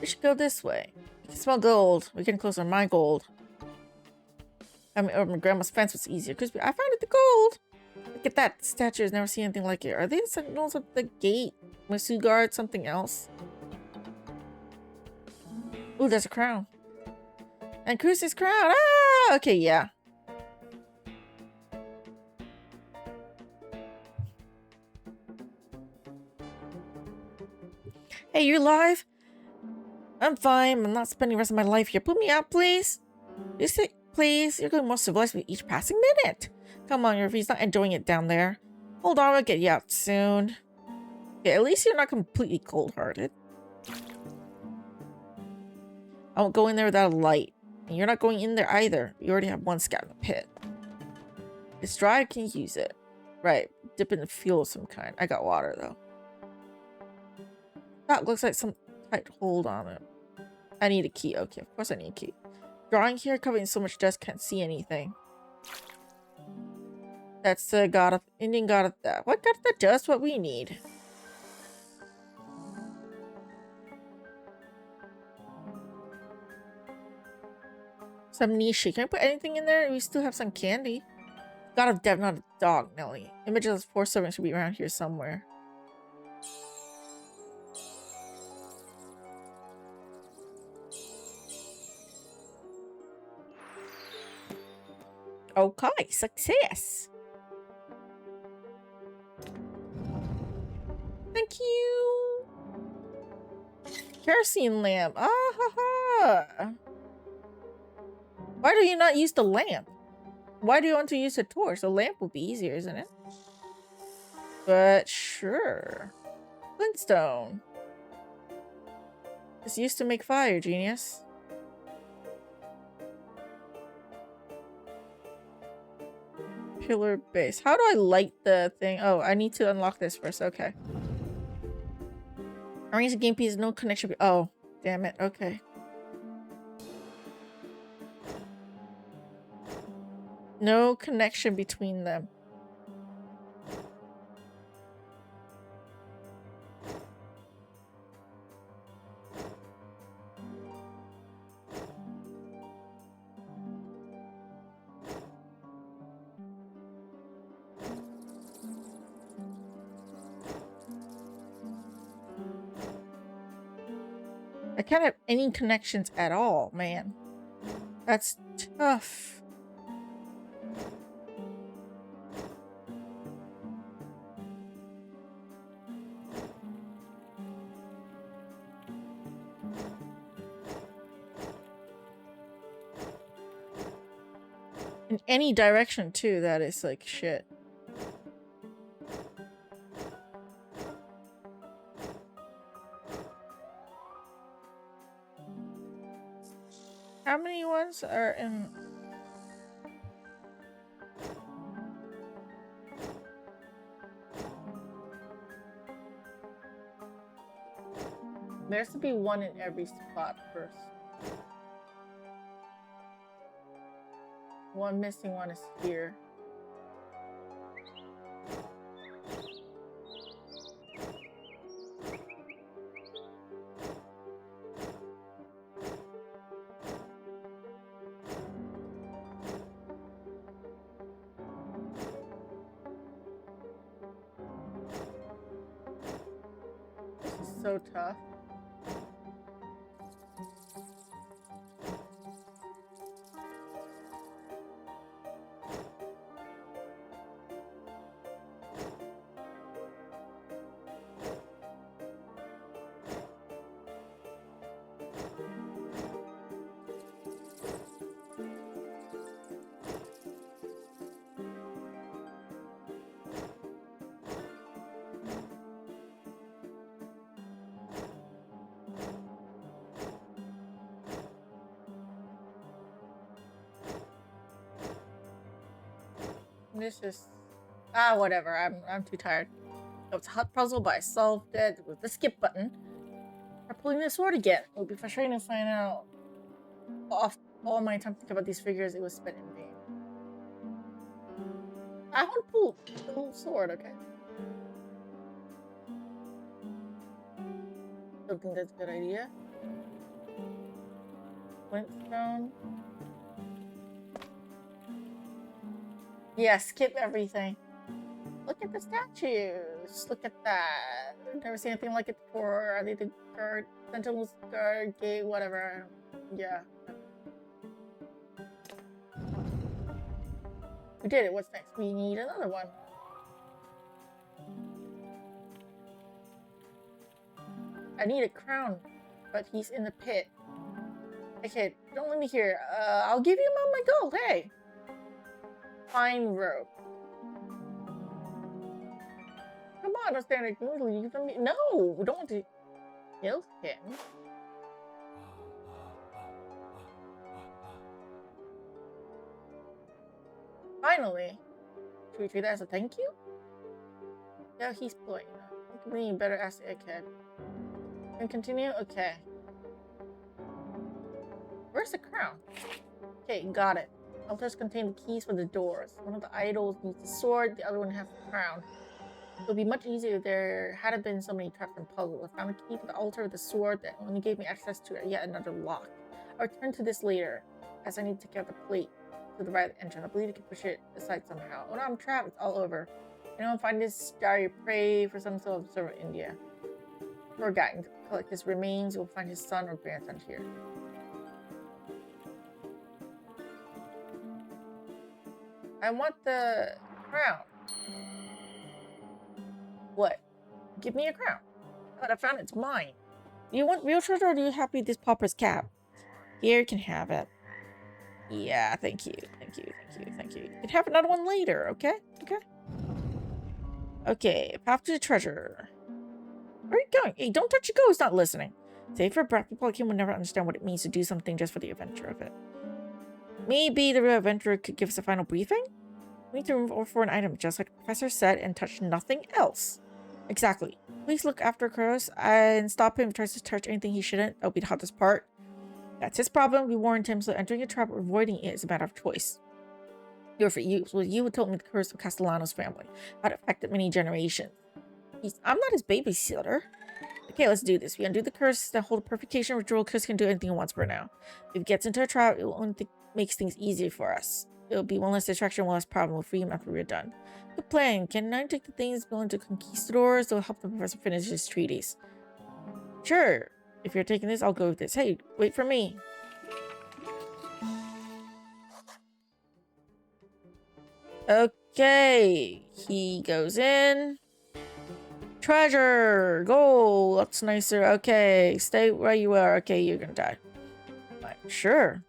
We should go this way. We can smell gold. We're getting closer to my gold. I mean, over my grandma's fence was easier because I found it the gold. Look at that statue. I've never seen anything like it. Are they the sentinels at the gate? Masu guard, something else? Ooh, there's a crown. And Cruz's crown. Ah! Okay, yeah. Hey, you're alive? I'm fine. I'm not spending the rest of my life here. Put me out, please. You say, please. You're getting more civilized with each passing minute. Come on, Yurfi's not enjoying it down there. Hold on, we'll get you out soon. Okay, at least you're not completely cold-hearted. I won't go in there without a light. And you're not going in there either. You already have one scout in the pit. It's dry, I can use it. Right, dip in the fuel of some kind. I got water, though. That looks like some tight hold on it. I need a key. Okay, of course I need a key. Drawing here, covering so much dust, can't see anything. That's the god of Indian god of that. What god of that? Just what we need. Some niche. Can I put anything in there? We still have some candy. God of death, not a dog, Nelly. Images of 4 servants should be around here somewhere. Okay, success. Thank you. Kerosene lamp. Ah ha ha. Why do you not use the lamp? Why do you want to use a torch? The lamp would be easier, isn't it? But sure. Flintstone. It's used to make fire, genius. Pillar base. How do I light the thing? Oh, I need to unlock this first. Okay. Arrange the game piece. No connection. Oh, damn it. Okay. No connection between them. I can't have any connections at all, man. That's tough. In any direction, too, that is like shit. How many ones are in... There has to be one in every spot first. One missing one is here. This is so tough. This is whatever. I'm too tired. It was a hot puzzle, but I solved it with the skip button. I'm pulling the sword again. It would be frustrating to find out off all my time thinking about these figures. It was spent in vain. I want to pull the sword, okay? Don't think that's a good idea. Flintstone. Yeah, skip everything. Look at the statues. Look at that. Never seen anything like it before. Are they the guard, sentinels, guard, gate, whatever? Yeah. We did it. What's next? We need another one. I need a crown, but he's in the pit. Okay, don't let me hear. I'll give you my gold. Hey. Fine rope. Come on, don't stand there. Leave him. No, we don't want to kill him. Finally. Should we treat that as a thank you? Yeah, he's playing. We better ask the egghead. And continue? Okay. Where's the crown? Okay, got it. Altars contain the keys for the doors. One of the idols needs a sword, the other one has the crown. It would be much easier if there hadn't been so many traps and puzzles. I found the key for the altar with the sword that only gave me access to yet another lock. I'll return to this later, as I need to take out the plate to the right of the entrance. I believe you can push it aside somehow. Oh no, I'm trapped. It's all over. Anyone find this diary? Pray for some sort of server in India. Poor guy. To collect his remains, you will find his son or grandson here. I want the crown. What? Give me a crown. But I found it's mine. Do you want real treasure or are you happy with this pauper's cap? Here, you can have it. Yeah, thank you. Thank you. Thank you. Thank you. You can have another one later, okay? Okay. Okay, path to the treasure. Where are you going? Hey, don't touch your go. He's not listening. Save for breath. People like him would never understand what it means to do something just for the adventure of it. Maybe the real adventurer could give us a final briefing? We need to move over for an item, just like the professor said, and touch nothing else. Exactly. Please look after Kuros and stop him if he tries to touch anything he shouldn't. That'll be the hardest part. That's his problem. We warned him, so entering a trap or avoiding it is a matter of choice. You're for you. Well, you told me the curse of Castellano's family. How it affected many generations. I'm not his babysitter. Okay, let's do this. We undo the curse that hold a purification ritual. Curse can do anything it wants for now. If it gets into a trap, it will only makes things easier for us. It'll be one less distraction, one less problem. We'll free him after we're done. Good plan. Can I take the things belonging to conquistadors? They'll help the professor finish his treatise. Sure. If you're taking this, I'll go with this. Hey, wait for me. Okay. He goes in. Treasure! Gold! That's nicer. Okay. Stay where you are. Okay, you're gonna die. Right, sure.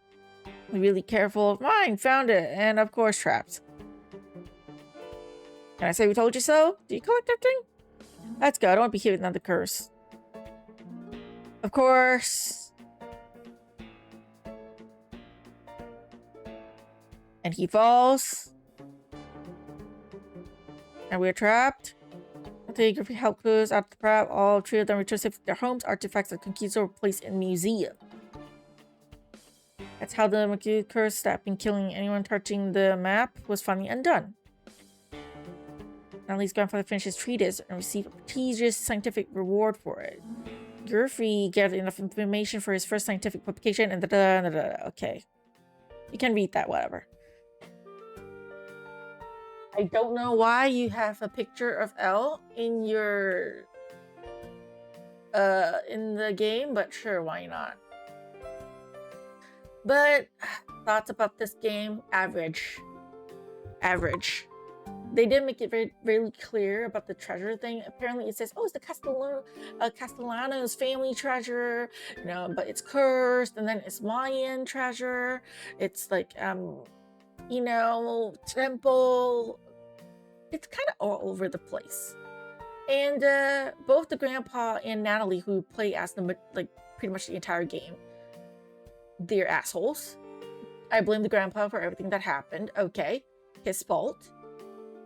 Be really careful of mine. Found it. And of course, traps. Can I say we told you so? Do you collect everything? That's good. I don't want to be hit with another curse. Of course. And he falls. And we're trapped. I'll take your help clues out of the trap. All three of them return safe to their homes. Artifacts of conquistador were placed in museum. That's how the Mercury curse stopping killing anyone touching the map was finally undone. Natalie's grandfather finished his treatise and received a prestigious scientific reward for it. Gurfrey gathered enough information for his first scientific publication and okay. You can read that, whatever. I don't know why you have a picture of Elle in your in the game, but sure, why not? But thoughts about this game, average. Average. They did make it very, very clear about the treasure thing. Apparently it says, oh, it's the Castellano's family treasure, you know, but it's cursed, and then it's Mayan treasure. It's like, you know, temple. It's kind of all over the place. And both the grandpa and Natalie, who play as the, like, pretty much the entire game, they're assholes. I blame the grandpa for everything that happened. Okay, his fault.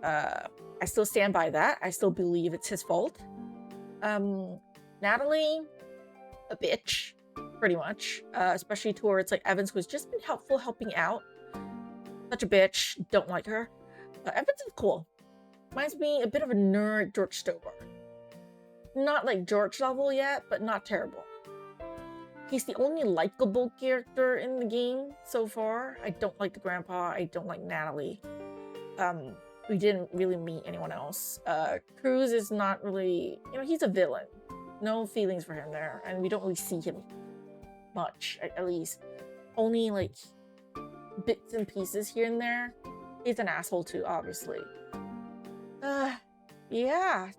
I still stand by that. I still believe it's his fault. Natalie, a bitch, pretty much. Especially towards like Evans, who's just been helpful, helping out. Such a bitch. Don't like her. Evans is cool. Reminds me a bit of a nerd George Stobar. Not like George level yet, but not terrible. He's the only likable character in the game so far. I don't like the grandpa. I don't like Natalie. We didn't really meet anyone else. Cruz is not really, you know, he's a villain. No feelings for him there. And we don't really see him much, at least. Only like bits and pieces here and there. He's an asshole too, obviously. Yeah.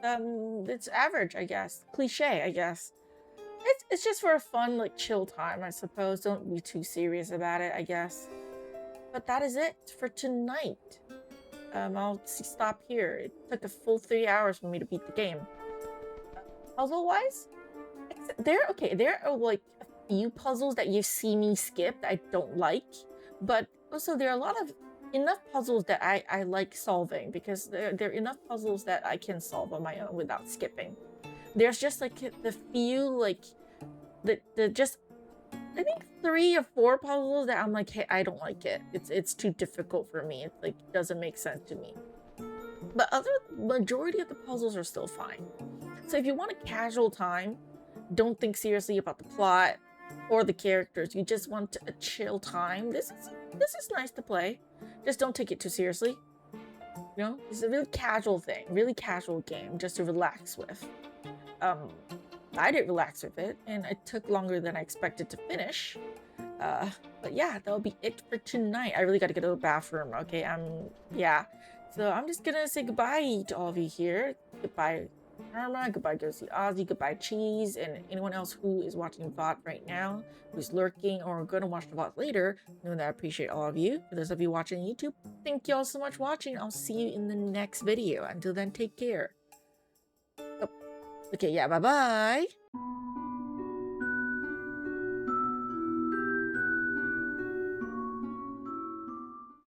It's average, I guess. Cliche, I guess. It's just for a fun, like, chill time, I suppose. Don't be too serious about it, I guess. But that is it for tonight. I'll stop here. It took a full 3 hours for me to beat the game. Puzzle-wise, there are like a few puzzles that you see me skip that I don't like, but also there are a lot of enough puzzles that I like solving, because there are enough puzzles that I can solve on my own without skipping. There's just like the few like the just I think 3 or 4 puzzles that I'm like, hey, I don't like it. It's too difficult for me. It like doesn't make sense to me. But majority of the puzzles are still fine. So if you want a casual time, don't think seriously about the plot or the characters. You just want a chill time. This is nice to play. Just don't take it too seriously. You know, it's a really casual thing, really casual game just to relax with. I did relax with it, and it took longer than I expected to finish. But yeah, that'll be it for tonight. I really gotta get to the bathroom, okay? Yeah. So I'm just gonna say goodbye to all of you here. Goodbye, Karma. Goodbye, Ghosty Ozzy. Goodbye, Cheese, and anyone else who is watching VOD right now, who's lurking or gonna watch the VOD later. Know that I appreciate all of you. For those of you watching YouTube, thank you all so much for watching. I'll see you in the next video. Until then, take care. Oh, okay, yeah, bye-bye.